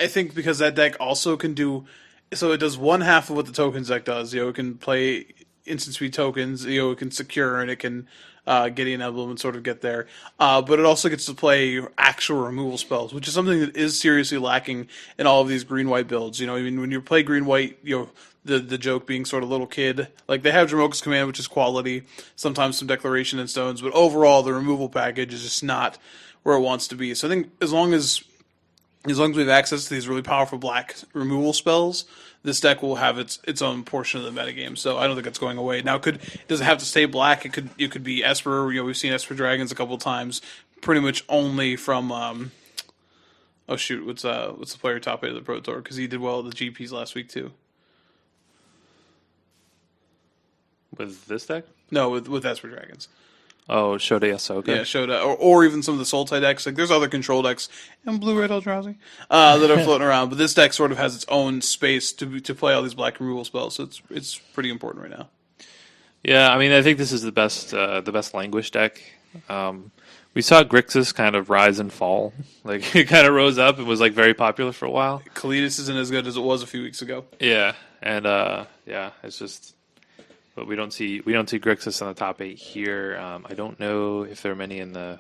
think because that deck also can do, so it does one half of what the tokens deck does. It can play instant speed tokens. It can secure and it can get an emblem and sort of get there. But it also gets to play actual removal spells, which is something that is seriously lacking in all of these green-white builds. I mean, when you play green-white, the joke being sort of little kid. Like, they have Dromoka's Command, which is quality, sometimes some Declaration and Stones, but overall the removal package is just not where it wants to be. So I think as long as we have access to these really powerful black removal spells, this deck will have its own portion of the metagame. So I don't think it's going away. Now, it doesn't have to stay black. It could be Esper. We've seen Esper Dragons a couple of times, pretty much only from oh shoot, what's the player top 8 of the Pro Tour? Because he did well at the GPs last week too. With this deck? No, with Esper Dragons. Oh, Shoda Yasuoka. Yeah, Shoda, or even some of the Sultai decks. Like, there's other control decks and Blue Red Eldrazi that are floating around, but this deck sort of has its own space to play all these black removal spells. So it's pretty important right now. Yeah, I mean, I think this is the best language deck. We saw Grixis kind of rise and fall. Like, it kind of rose up and was like very popular for a while. Kalidas isn't as good as it was a few weeks ago. Yeah, and it's just. But we don't see Grixis in the top 8 here. I don't know if there are many in the.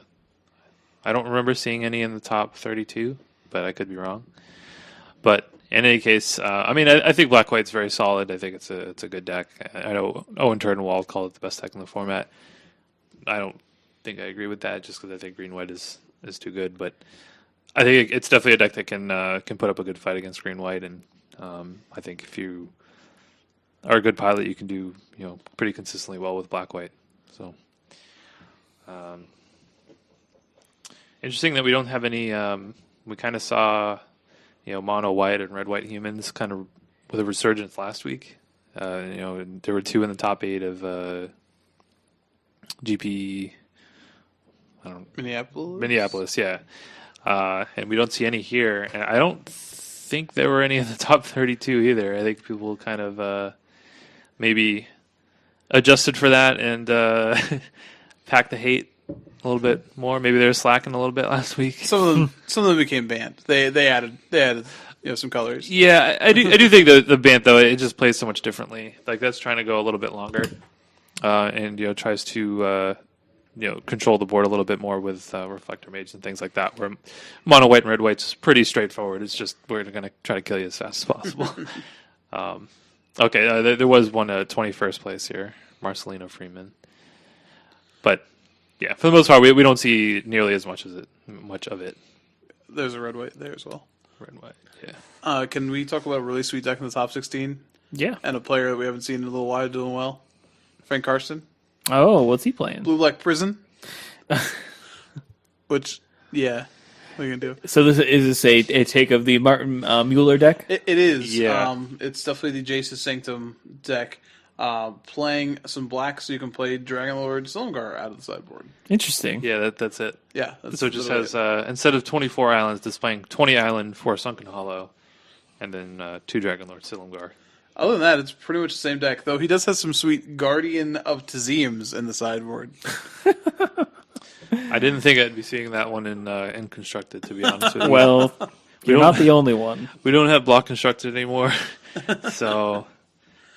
I don't remember seeing any in the top 32, but I could be wrong. But in any case, I mean, I think Black White's very solid. I think it's a good deck. I know Owen Turdenwald called it the best deck in the format. I don't think I agree with that, just because I think Green White is too good. But I think it's definitely a deck that can put up a good fight against Green White, and I think if you are a good pilot, you can do pretty consistently well with Black White. So interesting that we don't have any. We kind of saw mono white and red white humans kind of with a resurgence last week. There were 2 in the top 8 of GP. I don't know, Minneapolis, yeah. And we don't see any here, and I don't think there were any in the top 32 either. I think people kind of maybe adjusted for that and packed the hate a little bit more. Maybe they were slacking a little bit last week. Some of them became banned. They added some colors. Yeah, I do think the band though, it just plays so much differently. Like, that's trying to go a little bit longer, and tries to control the board a little bit more with Reflector Mage and things like that. Where mono white and red white's pretty straightforward. It's just we're going to try to kill you as fast as possible. Okay, there was one 21st place here, Marcelino Freeman. But yeah, for the most part, we don't see nearly as much of it. There's a red white there as well. Red white, yeah. Can we talk about a really sweet deck in the top 16? Yeah. And a player that we haven't seen in a little while doing well? Frank Karsten. Oh, what's he playing? Blue Black Prison. Which, yeah. What are you going to do? So is this a take of the Martin Mueller deck? It is. Yeah. It's definitely the Jace's Sanctum deck. Playing some black so you can play Dragonlord Silumgar out of the sideboard. Interesting. Yeah, that's it. Yeah. So it just has, instead of 24 islands, displaying 20 island for Sunken Hollow, and then 2 Dragonlord Silumgar. Other than that, it's pretty much the same deck, though he does have some sweet Guardian of Tazeems in the sideboard. I didn't think I'd be seeing that one in Constructed, to be honest with you. Well, you're not the only one. We don't have block Constructed anymore, so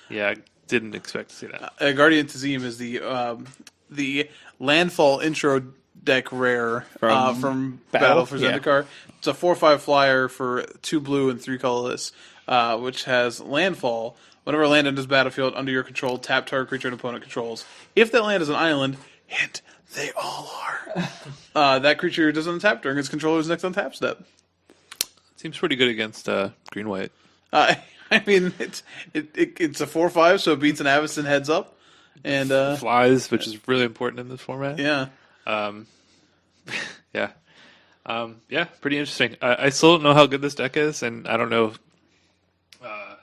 yeah, didn't expect to see that. Guardian Tazeem is the landfall intro deck rare from Battle for Zendikar. Yeah. It's a 4/5 flyer for 2 blue and 3 colorless, which has landfall. Whenever a land enters battlefield under your control, tap target creature and opponent controls. If that land is an island, hint, they all are. That creature doesn't untap during its controller's next untap step. Seems pretty good against green white. I mean, it's a 4/5, so it beats an Avacyn heads up, and flies, which is really important in this format. Yeah, yeah, pretty interesting. I still don't know how good this deck is, and I don't know. I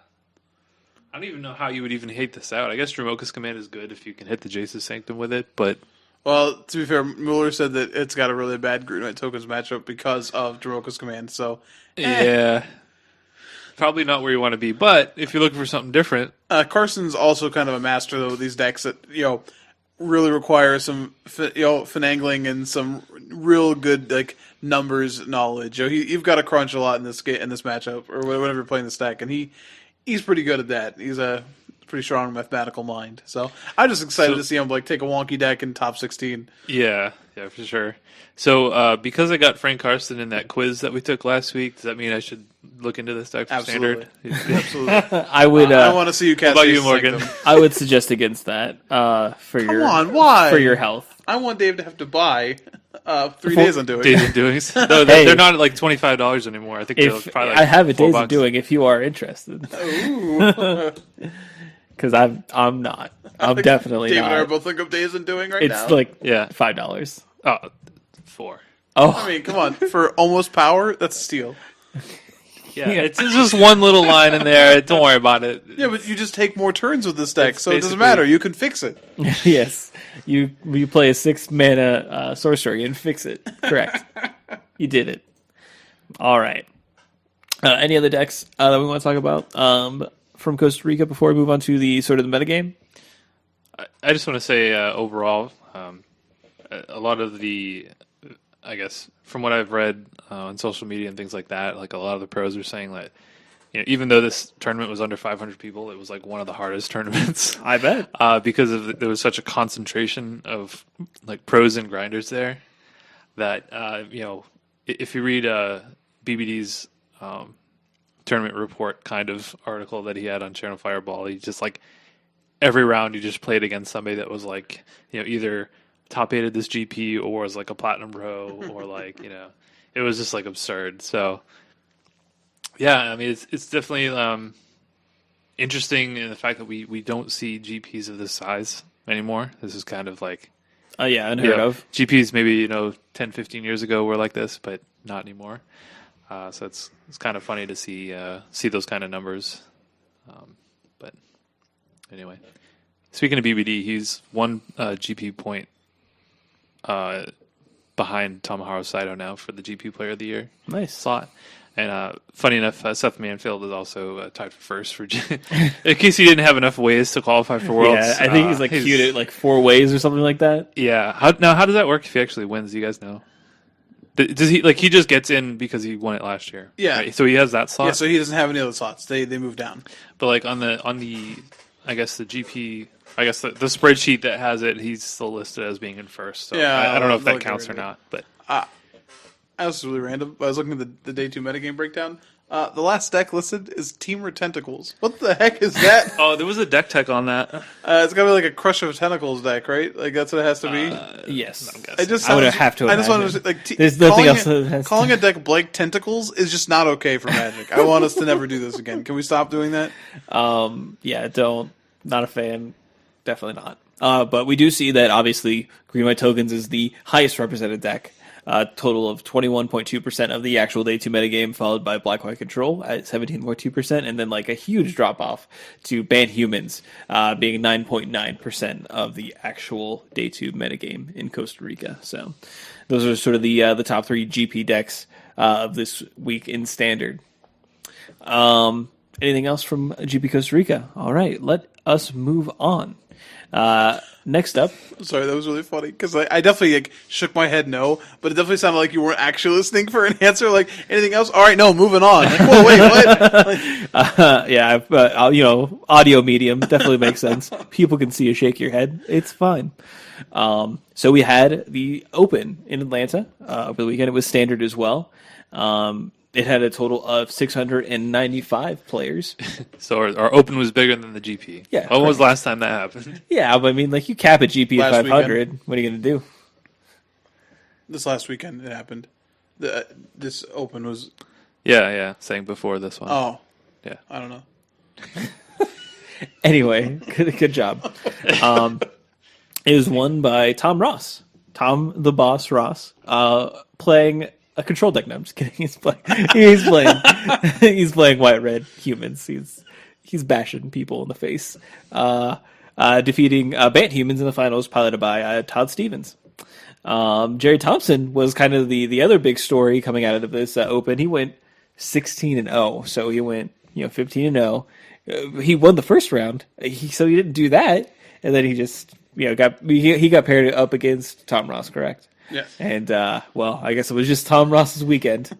don't even know how you would even hate this out. I guess Dromoka's Command is good if you can hit the Jace's Sanctum with it, but. Well, to be fair, Mueller said that it's got a really bad Green White Tokens matchup because of Dromoka's Command, so. Yeah. Probably not where you want to be, but if you're looking for something different. Carson's also kind of a master, though, with these decks that, really require some, finagling and some real good, numbers knowledge. You've got to crunch a lot in this matchup, or whenever you're playing this deck, and he's pretty good at that. He's a pretty strong mathematical mind. So I'm just excited So- to see him like take a wonky deck in top 16. Yeah, for sure. So because I got Frank Karsten in that quiz that we took last week, does that mean I should look into this deck for Absolutely. standard? Absolutely. I would. I want to see you cast. about you, Aces Morgan? Sanctum. I would suggest against that. For your. on, why? For your health. I want Dave to have to buy 3 days on doing Days it. and Doings. No, Hey. they're not at like $25 anymore. I think they're If probably like I have a $4. days of doing, if you are interested, Ooh. because I'm not. I'm definitely Dave not. and I are both looking up days and doing right it's now. like Yeah. $5. Oh, 4. Oh, I mean, come on, for almost power, that's a steal. Yeah, it's just one little line in there. Don't worry about it. Yeah, but you just take more turns with this deck, It's so it doesn't basically- matter. You can fix it. yes. You play a 6 mana sorcery and fix it. Correct. You did it. All right. Any other decks that we want to talk about from Costa Rica before we move on to the sort of the metagame? I just want to say overall, a lot of the, I guess, from what I've read on social media and things like that, like a lot of the pros are saying that, even though this tournament was under 500 people, it was like one of the hardest tournaments. I bet. Because there was such a concentration of like pros and grinders there that if you read BBD's tournament report kind of article that he had on Channel Fireball, he just like every round you just played against somebody that was like either top 8 at this GP or was like a platinum pro or like it was just like absurd. So yeah, I mean it's definitely interesting in the fact that we don't see GPs of this size anymore. This is kind of like Yeah, unheard of. GPs maybe 10, 15 years ago were like this, but not anymore. So it's kind of funny to see those kind of numbers. But anyway, speaking of BBD, he's one GP point behind Tomohiro Saito now for the GP Player of the Year Nice. slot. And funny enough, Seth Manfield is also tied for first for. In case he didn't have enough ways to qualify for Worlds. Yeah, I think he's like queued it like 4 ways or something like that. Yeah. How does that work if he actually wins? Do you guys know? Does he he just gets in because he won it last year? Yeah. Right? So he has that slot. Yeah, so he doesn't have any other slots. They move down. But like on the I guess the GP, I guess the spreadsheet that has it, he's still listed as being in first. So Yeah, I don't know if I'll that look counts or at it. not. But That was really random. I was looking at the day 2 metagame breakdown. The last deck listed is Teamer Tentacles. What the heck is that? oh, there was a deck tech on that. It's gotta be like a Crush of Tentacles deck, right? Like that's what it has to be. Yes. I'm I guessing. just I would sounds- have to I just want imagine. to like There's nothing calling else it- that has calling a deck Blake Tentacles is just not okay for Magic. I want us to never do this again. Can we stop doing that? Yeah, don't. Not a fan. Definitely not. But we do see that obviously Green White Tokens is the highest represented deck. Total of 21.2% of the actual day 2 metagame, followed by Black White Control at 17.2%, and then like a huge drop off to Ban Humans, being 9.9% of the actual day 2 metagame in Costa Rica. So those are sort of the top 3 GP decks of this week in Standard. Anything else from GP Costa Rica? All right, let us move on. Next up, Sorry, that was really funny because I definitely like shook my head no, but it definitely sounded like you weren't actually listening for an answer. Like anything else? All right, no, moving on. Like, whoa, wait, what? Like, audio medium definitely makes sense. People can see you shake your head. It's fine. So we had the Open in Atlanta over the weekend. It was Standard as well. It had a total of 695 players. So our open was bigger than the GP. Yeah, When was the last time that happened? Yeah, but I mean, like you cap a GP at Last 500. What are you going to do? this last weekend it happened. This Open was Yeah. Saying before this one. oh Yeah. I don't know. Anyway, good job. It was won by Tom Ross. Tom the Boss Ross, playing a control deck. No, I'm just kidding. He's playing white red humans. He's bashing people in the face. Defeating Bant Humans in the finals, piloted by Todd Stevens. Jerry Thompson was kind of the other big story coming out of this Open. He went 16-0, so he went 15-0. He won the first round, so he didn't do that, and then he just got paired up against Tom Ross, correct? Yes. And well, I guess it was just Tom Ross's weekend.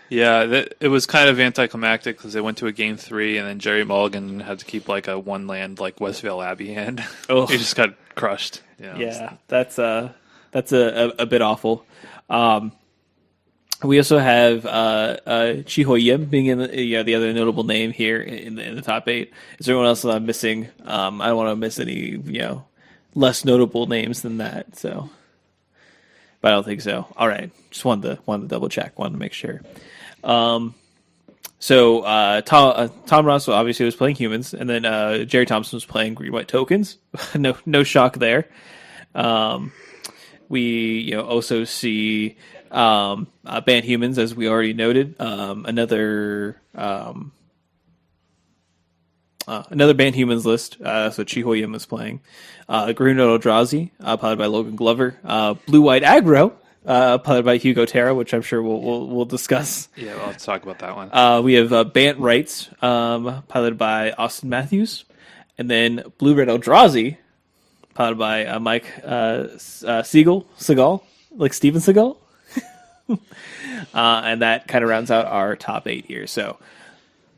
Yeah, it was kind of anticlimactic because they went to a game 3, and then Jerry Mulligan had to keep like a one land like Westvale Abbey hand. Oh. He just got crushed. Yeah, that's a bit awful. We also have Chiho Yim being in the other notable name here in the top 8. Is there anyone else that I'm missing? I don't want to miss any less notable names than that. So, but I don't think so. All right, just wanted to double check, wanted to make sure. So Tom Ross obviously was playing humans, and then Jerry Thompson was playing green white tokens. no shock there. We also see banned humans, as we already noted. Another banned humans list. So Chiho Yim was playing. Green White Eldrazi, piloted by Logan Glover. Blue White Aggro, piloted by Hugo Terra, which I'm sure we'll discuss. Yeah, we'll have to talk about that one. We have Bant Rights, piloted by Austin Matthews, and then Blue Red Eldrazi, piloted by Mike Seagal, like Steven Seagal. And that kind of rounds out our top 8 here. So,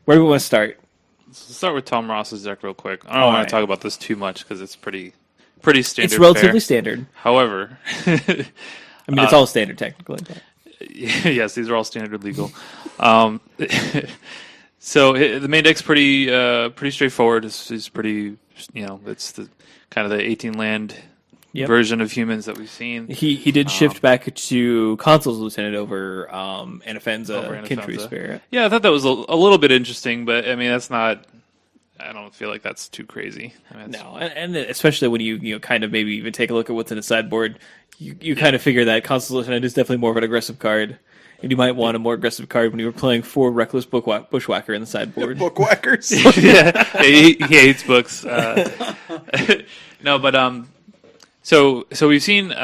where do we want to start? Let's start with Tom Ross's deck real quick. I don't want to talk about this too much because it's pretty standard. It's relatively standard. However, I mean, it's all standard technically. But. Yes, these are all standard legal. So the main deck's pretty straightforward. It's pretty, it's the kind of the 18 land version of humans that we've seen. He did shift back to Consul's Lieutenant over Anafenza, Kintry Spirit. Yeah, I thought that was a little bit interesting, but I mean, that's not. I don't feel like that's too crazy. I mean, no, and especially when you kind of maybe even take a look at what's in the sideboard, you kind of figure that Consul's Lieutenant is definitely more of an aggressive card. And you might want a more aggressive card when you were playing 4 Reckless Bushwhacker in the sideboard. Bookwhackers. Yeah, he hates books. No, but so we've seen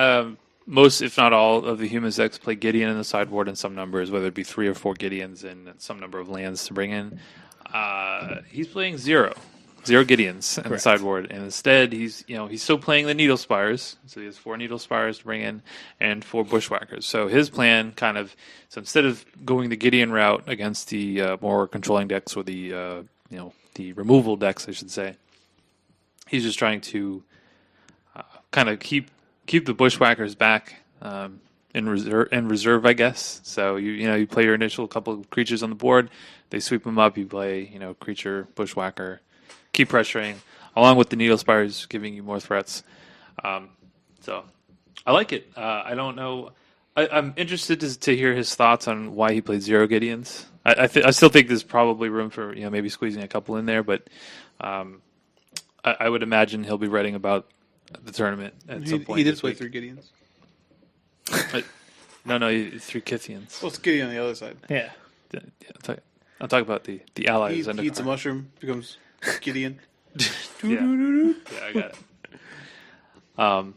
most, if not all, of the humans decks play Gideon in the sideboard in some numbers, whether it be 3 or 4 Gideons and some number of lands to bring in. He's playing zero Gideons in the sideboard, and instead he's still playing the Needle Spires, so he has 4 Needle Spires to bring in and 4 Bushwhackers. So his plan so instead of going the Gideon route against the more controlling decks, or the the removal decks, I should say, he's just trying to kind of keep the Bushwhackers back in reserve, I guess. So you play your initial couple of creatures on the board, they sweep them up, you play creature Bushwhacker, keep pressuring, along with the Needle Spires giving you more threats. So I like it. I don't know. I'm interested to hear his thoughts on why he played 0 Gideons. I still think there's probably room for maybe squeezing a couple in there, but I would imagine he'll be writing about the tournament at some point. He did play 3 Gideons. No, 3 Kithians. Well, it's Gideon on the other side. Yeah. I'll talk about the allies. He eats a mushroom, becomes Gideon. Yeah, I got it.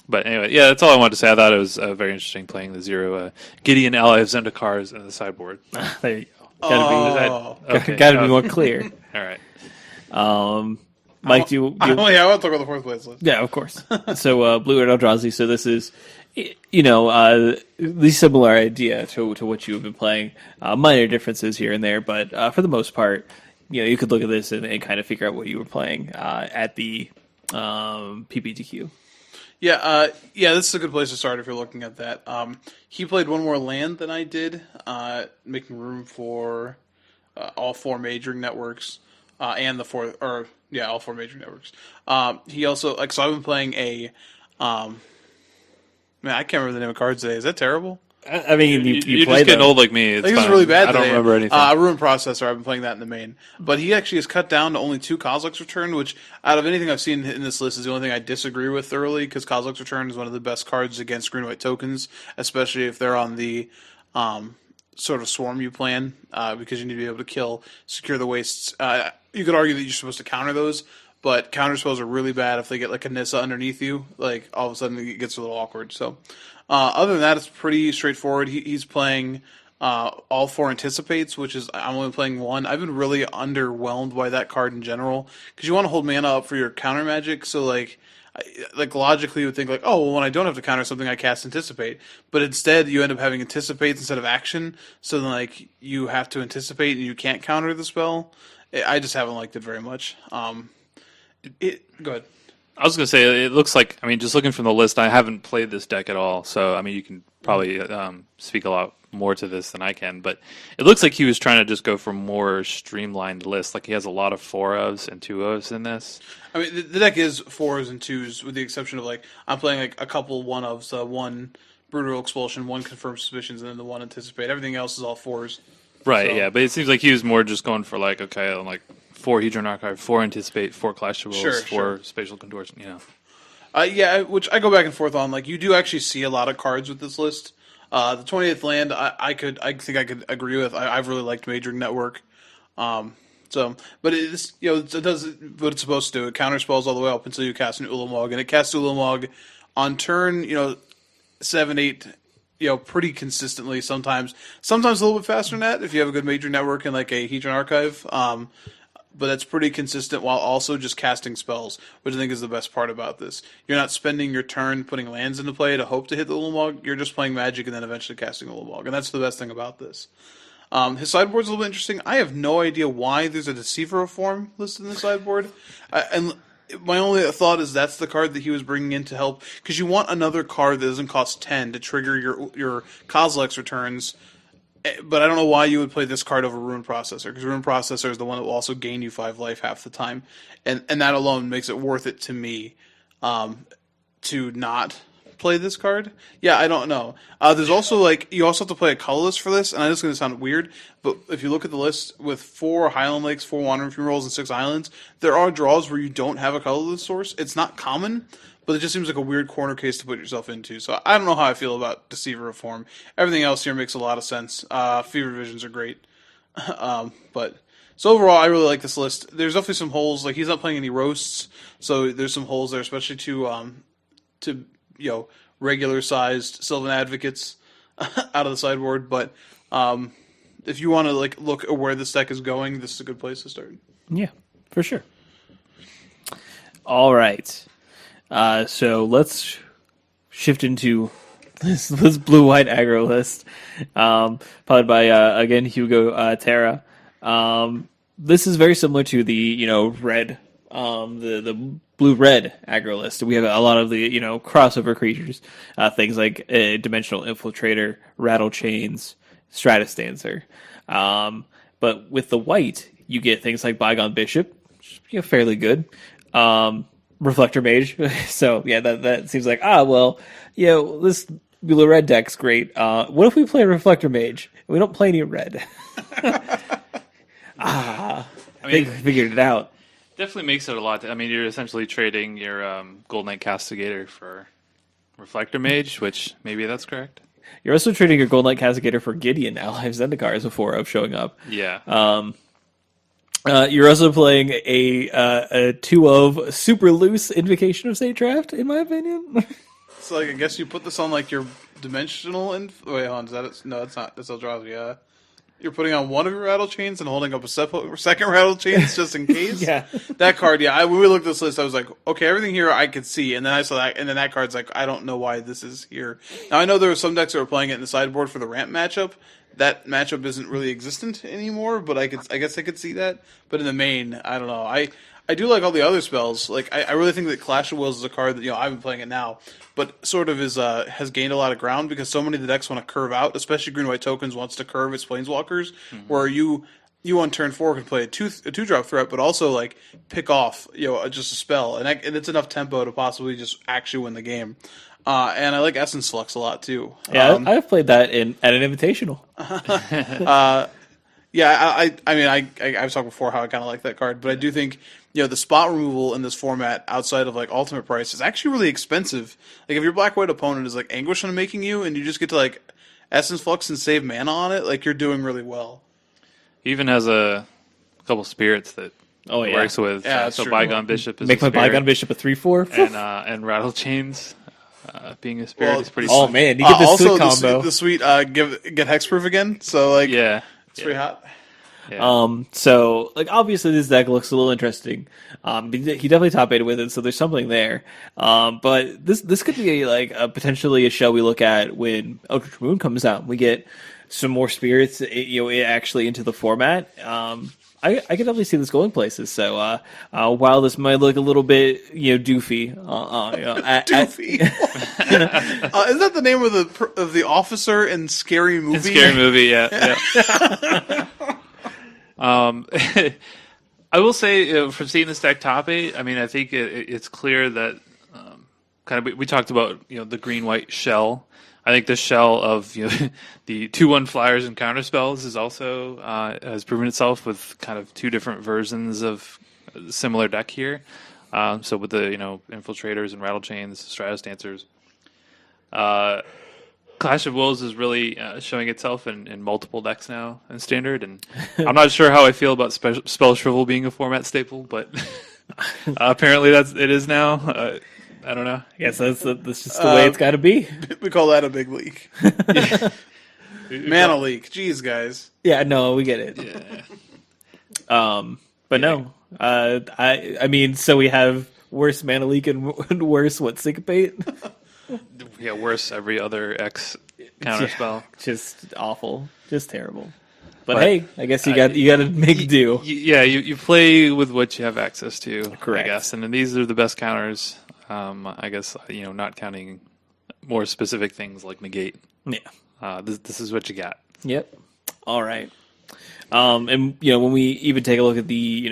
But anyway, yeah, that's all I wanted to say. I thought it was very interesting playing the 0 Gideon ally of Zendikars in the sideboard. There you go. Okay. Gotta be more clear. All right. Mike, do you I want to talk about the 4th place list. Yeah, of course. So Blue Red Eldrazi. So this is, the similar idea to what you've been playing. Minor differences here and there, but for the most part, you could look at this and kind of figure out what you were playing at the PPTQ. Yeah, this is a good place to start if you're looking at that. He played 1 more land than I did, making room for all 4 majoring networks and all 4 majoring networks. He also so I've been playing a I can't remember the name of cards today. Is that terrible? I mean, you you're play just getting them. old like me. It's This is fine. really bad. I don't remember anything. Ruin Processor. I've been playing that in the main, but he actually has cut down to only 2 Kozilek's Return, which out of anything I've seen in this list is the only thing I disagree with thoroughly. Because Kozilek's Return is one of the best cards against green white tokens, especially if they're on the sort of swarm you plan, because you need to be able to secure the wastes. You could argue that you're supposed to counter those, but counter spells are really bad if they get like a Nissa underneath you. Like all of a sudden it gets a little awkward. So other than that, it's pretty straightforward. He's playing all 4 Anticipates, which is I'm only playing 1. I've been really underwhelmed by that card in general because you want to hold mana up for your counter magic. So like like logically you would think like, oh, well, when I don't have to counter something, I cast Anticipate. But instead, you end up having Anticipates instead of action. So then, like, you have to anticipate and you can't counter the spell. I just haven't liked it very much. Go ahead. I was going to say, it looks like, I mean, just looking from the list, I haven't played this deck at all. So, I mean, you can probably speak a lot more to this than I can. But it looks like he was trying to just go for more streamlined list. Like, he has a lot of 4-ofs and 2-ofs in this. I mean, the deck is 4s and 2s, with the exception of, like, I'm playing, like, a couple 1-ofs, one Brutal Expulsion, one Confirmed Suspicions, and then the one Anticipate. Everything else is all 4s. Right, So- yeah. But it seems like he was more just going for, like, okay, like, 4 Hedron Archive, 4 Anticipate, 4 Clash of Wills, Sure, 4 sure. Spatial Contortion, you know. Yeah, which I go back and forth on. Like, you do actually see a lot of cards with this list. The 20th land, I think I could agree with. I've really liked Majoring Network. But it's it does what it's supposed to do. It counterspells all the way up until you cast an Ulamog, and it casts Ulamog on turn 7, 8, pretty consistently. Sometimes a little bit faster than that if you have a good Major Network and like a Hedron Archive. But that's pretty consistent while also just casting spells, which I think is the best part about this. You're not spending your turn putting lands into play to hope to hit the Ulamog. You're just playing Magic and then eventually casting Ulamog, and that's the best thing about this. His sideboard's a little bit interesting. I have no idea why there's a Deceiver of Form listed in the sideboard. And my only thought is that's the card that he was bringing in to help, because you want another card that doesn't cost 10 to trigger your Kozilek's returns. But I don't know why you would play this card over Ruin Processor, because Ruin Processor is the one that will also gain you 5 life half the time, and that alone makes it worth it to me to not play this card. Yeah, I don't know. There's also you also have to play a colorless for this, and I know it's going to sound weird, but if you look at the list with 4 Highland Lakes, 4 Wandering Funerals, and 6 Islands, there are draws where you don't have a colorless source. It's not common, but it just seems like a weird corner case to put yourself into. So I don't know how I feel about Deceiver of Form. Everything else here makes a lot of sense. Fever Visions are great. So overall, I really like this list. There's definitely some holes. Like, he's not playing any roasts, so there's some holes there, especially to regular sized Sylvan Advocates out of the sideboard. But if you want to look at where this deck is going, this is a good place to start. Yeah, for sure. All right. So let's shift into this blue-white aggro list, followed by again Hugo Terra. This is very similar to the red, the blue-red aggro list. We have a lot of the crossover creatures, things like Dimensional Infiltrator, Rattle Chains, Stratus Dancer. But with the white, you get things like Bygone Bishop, which is, fairly good. Reflector Mage. So yeah, that seems like this blue red deck's great. What if we play Reflector Mage? We don't play any red. I think we figured it out. Definitely makes it a lot. I mean, you're essentially trading your Gold Knight Castigator for Reflector Mage, which maybe that's correct. You're also trading your Gold Knight Castigator for Gideon Ally of Zendikar as a 4-of showing up. Yeah. You're also playing a 2-of super loose Invocation of State Draft, in my opinion. So I guess you put this on your dimensional wait, hold on, is that it? No, it's not. That's Eldrazi. You're putting on one of your Rattle Chains and holding up a second Rattle Chains just in case. Yeah. That card, when we looked at this list, I was like, okay, everything here I could see, and then I saw that, and then that card's like, I don't know why this is here. Now I know there were some decks that were playing it in the sideboard for the ramp matchup. That matchup isn't really existent anymore, but I guess I could see that. But in the main, I don't know. I do like all the other spells. I really think that Clash of Wills is a card that I've been playing it now, but sort of has gained a lot of ground because so many of the decks want to curve out, especially Green White Tokens wants to curve its Planeswalkers, where you on turn 4 can play a 2-drop threat, but also pick off just a spell, and it's enough tempo to possibly just actually win the game. And I like Essence Flux a lot too. Yeah, I've played that at an Invitational. Yeah, I've talked before how I kind of like that card, but I do think the spot removal in this format outside of Ultimate Price is actually really expensive. If your black white opponent is Anguish on making you, and you just get to Essence Flux and save mana on it, you're doing really well. He even has a couple spirits that works with. Yeah, so true. Bygone Bishop is Make a my spirit, Bygone Bishop a 3/4. and Rattle Chains being a spirit is pretty. Oh man, you get this also sweet combo. the sweet get hexproof again. So yeah, it's pretty hot. Yeah. So like obviously this deck looks a little interesting. He definitely top eight with it, so there's something there. But this could be potentially a show we look at when Eldritch Moon comes out. We get some more spirits, actually into the format. I can definitely see this going places. So while this might look a little bit doofy, Doofy. Is that the name of the officer in Scary Movie? In Scary Movie, yeah. I will say, from seeing this deck top eight, I mean, I think it's clear that kind of we talked about the green-white shell. I think the shell of the 2/1 flyers and counter spells is also has proven itself with kind of two different versions of a similar deck here. So with the infiltrators and rattle chains, Stratus Dancers. Clash of Wills is really showing itself in multiple decks now in Standard, and I'm not sure how I feel about Spell Shrivel being a format staple, but apparently it is now. I don't know. I guess that's just the way it's got to be. We call that a big leak. Mana leak. Jeez, guys. Yeah, no, we get it. Yeah. But no, I mean, so we have worse mana leak and worse syncopate. Yeah, worse every other X counter spell. Just awful, just terrible. But hey, I guess you got to make do. You play with what you have access to. Correct. I guess, and then these are the best counters. I guess not counting more specific things like negate. Yeah. This is what you got. Yep. All right. And when we even take a look at the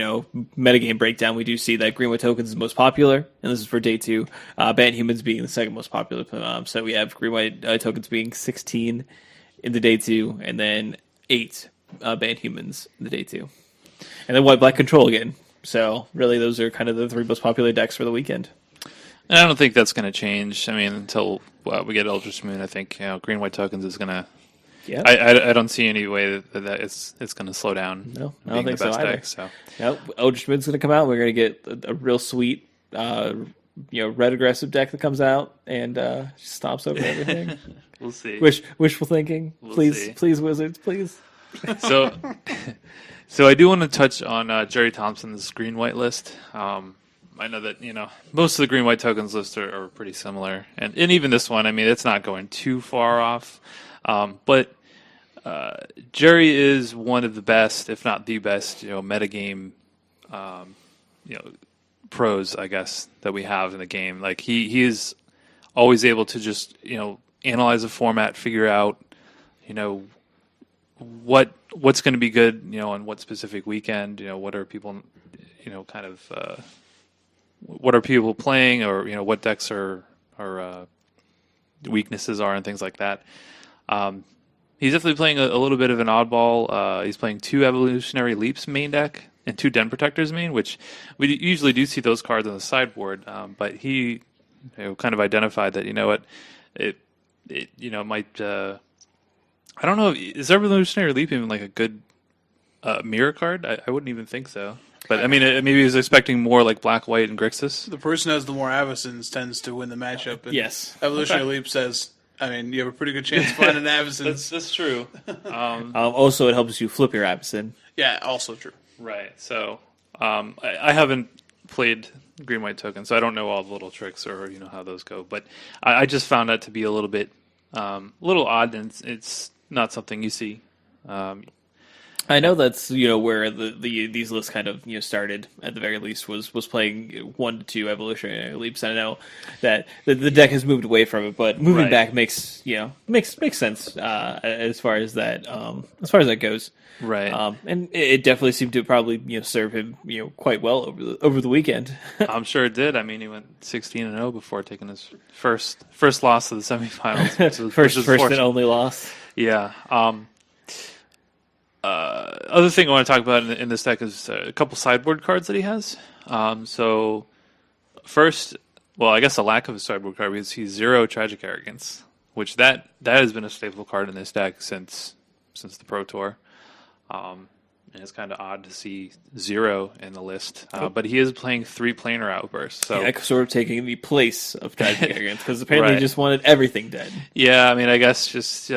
metagame breakdown, we do see that green white tokens is most popular, and this is for day 2. Banned humans being the second most popular. So we have green white tokens being 16 in the day 2, and then 8 banned humans in the day 2, and then white black control again. So really, those are kind of the 3 most popular decks for the weekend. And I don't think that's going to change. I mean, until we get Eldritch Moon, I think green white tokens is going to. Yeah, I don't see any way that it's going to slow down. No, I don't think the best so either. deck, so. Nope. Eldritch Moon's going to come out. We're going to get a real sweet, red aggressive deck that comes out and just stomps over everything. We'll see. Wishful thinking. See. Please, Wizards, please. So I do want to touch on Jerry Thompson's green white list. I know that most of the green white tokens lists are pretty similar, and even this one, I mean, it's not going too far off. But Jerry is one of the best, if not the best, metagame, pros, I guess, that we have in the game. Like he is always able to just analyze a format, figure out what's going to be good on what specific weekend. What are people what are people playing, or what decks are weaknesses are and things like that. He's definitely playing a little bit of an oddball. He's playing 2 Evolutionary Leaps main deck and 2 Den Protectors main, which we usually do see those cards on the sideboard. But he kind of identified that it might. I don't know. Is Evolutionary Leap even like a good mirror card? I wouldn't even think so. But I mean, maybe he was expecting more like Black, White, and Grixis. The person who has the more Avacens tends to win the matchup. And Yes. Evolutionary Leap says, I mean, you have a pretty good chance of finding Avacens. That's true. Also, it helps you flip your Avacyn. Yeah, also true. Right. So I haven't played green white token, so I don't know all the little tricks or how those go. But I just found that to be a little bit little odd, and it's not something you see. I know that's where these lists kind of started at the very least was playing 1 to 2 Evolutionary Leaps. And I know that the deck has moved away from it, but moving back makes sense as far as that goes. Right. And it definitely seemed to probably serve him quite well over the weekend. I'm sure it did. I mean, he went 16-0 before taking his first loss of the semifinals. First and only loss. Yeah. Other thing I want to talk about in this deck is a couple sideboard cards that he has. So first, well, I guess the lack of a sideboard card because he's 0 Tragic Arrogance, which that has been a staple card in this deck since the Pro Tour. And it's kind of odd to see 0 in the list. But he is playing 3 Planar Outbursts. So yeah, sort of taking the place of Tragic Arrogance because apparently Right. he just wanted everything dead. Yeah, I mean, I guess just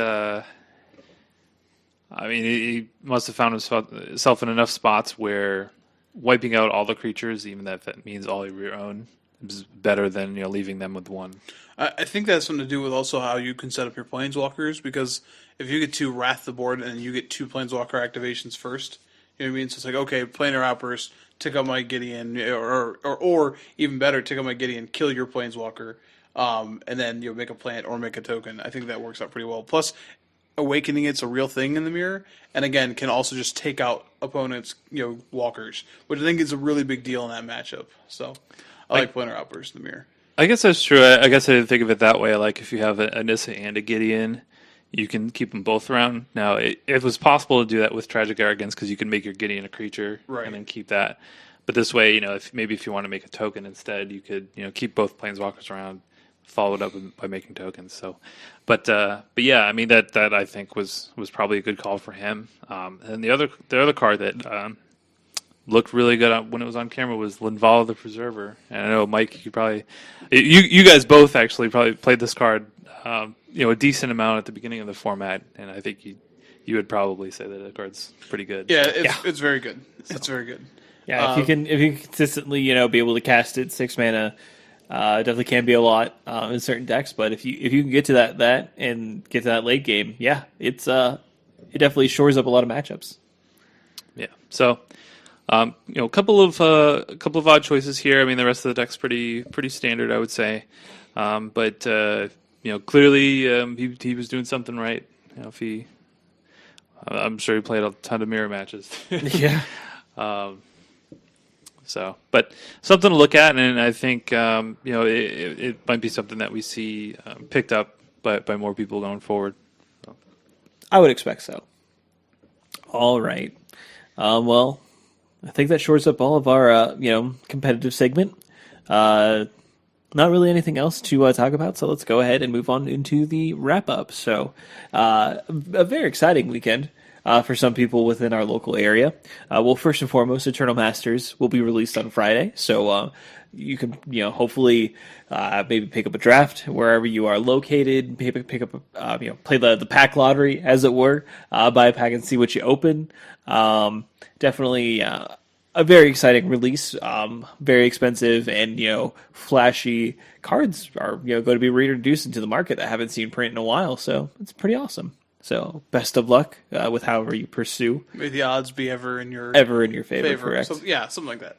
I mean, he must have found himself in enough spots where wiping out all the creatures, even if that means all of your own, is better than leaving them with one. I think that has something to do with also how you can set up your planeswalkers, because if you get to Wrath the board and you get 2 planeswalker activations first, you know what I mean? So it's like, okay, planar outburst, tick up my Gideon, or even better, tick up my Gideon, kill your planeswalker, and then make a plant or make a token. I think that works out pretty well. Plus, awakening it's a real thing in the mirror, and again can also just take out opponents' walkers, which I think is a really big deal in that matchup. So I like planar outburst in the mirror. I guess that's true. I guess I didn't think of it that way. Like if you have a Nissa and a Gideon, you can keep them both around. Now, it was possible to do that with Tragic Arrogance because you can make your Gideon a creature and then keep that. But this way, if you want to make a token instead, you could keep both Planeswalkers around, follow it up by making tokens. So, but yeah, I mean that I think was probably a good call for him. And the other card that looked really good when it was on camera was Linvala the Preserver. And I know Mike, you guys both actually probably played this card, a decent amount at the beginning of the format, and I think you would probably say that the card's pretty good. Yeah, it's very good. It's very good. Yeah, if you can consistently be able to cast it 6 mana, definitely can be a lot in certain decks. But if you can get to that and get to that late game, yeah, it definitely shores up a lot of matchups. Yeah, so. A couple of odd choices here. I mean, the rest of the deck's pretty standard, I would say. But clearly he was doing something right. I'm sure he played a ton of mirror matches. Yeah. But something to look at, and I think it might be something that we see picked up by more people going forward. So. I would expect so. All right. Well. I think that shores up all of our, competitive segment. Not really anything else to talk about, so let's go ahead and move on into the wrap-up. So, a very exciting weekend for some people within our local area. Well, first and foremost, Eternal Masters will be released on Friday, so you can, hopefully maybe pick up a draft wherever you are located, pick up, play the pack lottery, as it were, buy a pack and see what you open. Definitely a very exciting release, very expensive, and flashy cards are going to be reintroduced into the market that I haven't seen print in a while. So it's pretty awesome. So best of luck with however you pursue. May the odds be ever in your favor. Correct. So, yeah, something like that.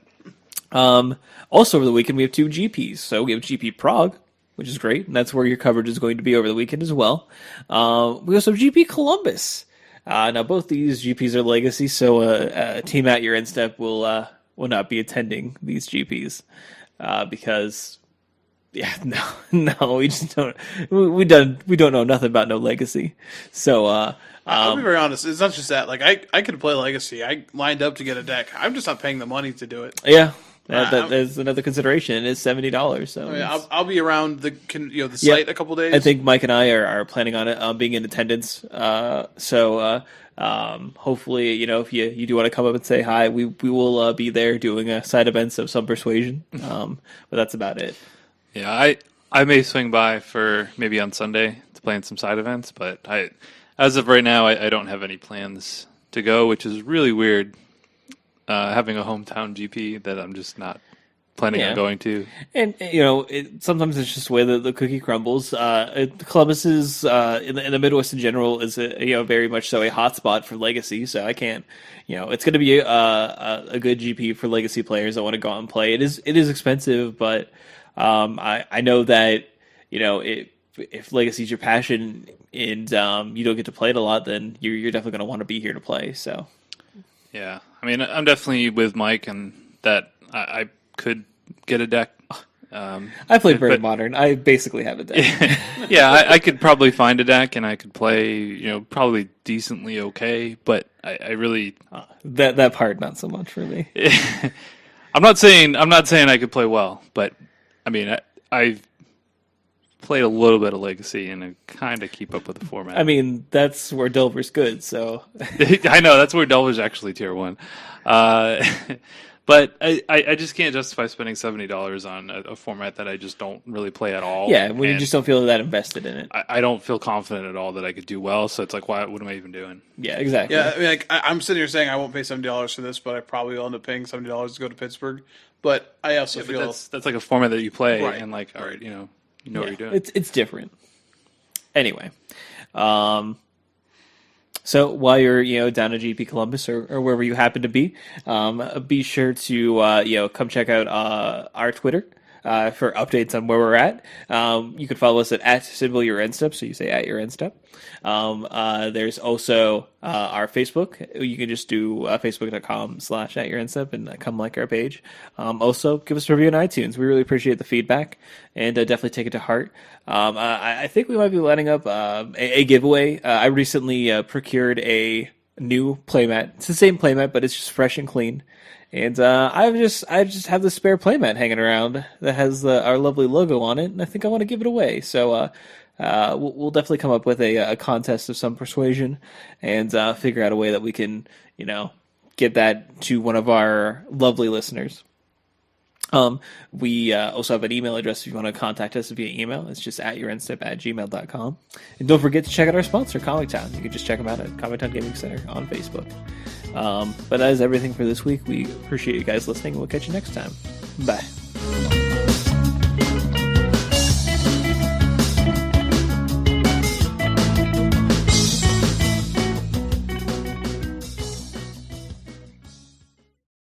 Also over the weekend we have 2 GPs. So we have GP Prague, which is great, and that's where your coverage is going to be over the weekend as well. We also have GP Columbus. Now, both these GPs are legacy, so Team at Your Instep will not be attending these GPs because, no, we just don't. We don't know nothing about no legacy. So I'll be very honest. It's not just that. Like I could play legacy. I lined up to get a deck. I'm just not paying the money to do it. Yeah. That is another consideration. It is $70. So I'll be around the site a couple days. I think Mike and I are planning on it being in attendance. So hopefully, if you do want to come up and say hi, we will be there doing side events of some persuasion. But that's about it. Yeah, I may swing by for maybe on Sunday to play in some side events, but as of right now, I don't have any plans to go, which is really weird. Having a hometown GP that I'm just not planning on going to. And, sometimes it's just the way that the cookie crumbles. Columbus is, in the Midwest in general, is, very much so a hotspot for Legacy, so I can't, it's going to be a good GP for Legacy players that want to go out and play. It is expensive, but I know that, if Legacy is your passion and you don't get to play it a lot, then you're definitely going to want to be here to play, so... Yeah, I mean, I'm definitely with Mike, and that I could get a deck. I played very modern. I basically have a deck. Yeah, I could probably find a deck, and I could play, probably decently okay. But I really that part not so much for me. I'm not saying I could play well, but I mean, I've played a little bit of Legacy and I kind of keep up with the format. I mean, that's where Delver's good, so... I know, that's where Delver's actually tier 1. But But I just can't justify spending $70 on a format that I just don't really play at all. Yeah, when you And just don't feel that invested in it. I don't feel confident at all that I could do well. So it's like, what am I even doing? Yeah, exactly. Yeah, I mean, like I'm sitting here saying I won't pay $70 for this, but I probably will end up paying $70 to go to Pittsburgh. But I also But feel that's like a format that you play, Right. and like, all right, you know Yeah, what you're doing. It's different. Anyway, so while you're down at GP Columbus or wherever you happen to be sure to come check out our Twitter. For updates on where we're at, you can follow us at Sybil Your End Step, so you say at your end step. There's also our Facebook. You can just do facebook.com/at your end step and come like our page. Also, give us a review on iTunes. We really appreciate the feedback and definitely take it to heart. I think we might be lining up a giveaway. I recently procured a new playmat. It's the same playmat, but it's just fresh and clean. And I just have the spare playmat hanging around that has our lovely logo on it, and I think I want to give it away. So we'll definitely come up with a contest of some persuasion and figure out a way that we can get that to one of our lovely listeners. We also have an email address if you want to contact us via email. It's just @yourendstep@gmail.com. And don't forget to check out our sponsor, Comic Town. You can just check them out at Comic Town Gaming Center on Facebook. But that is everything for this week. We appreciate you guys listening, and we'll catch you next time. Bye.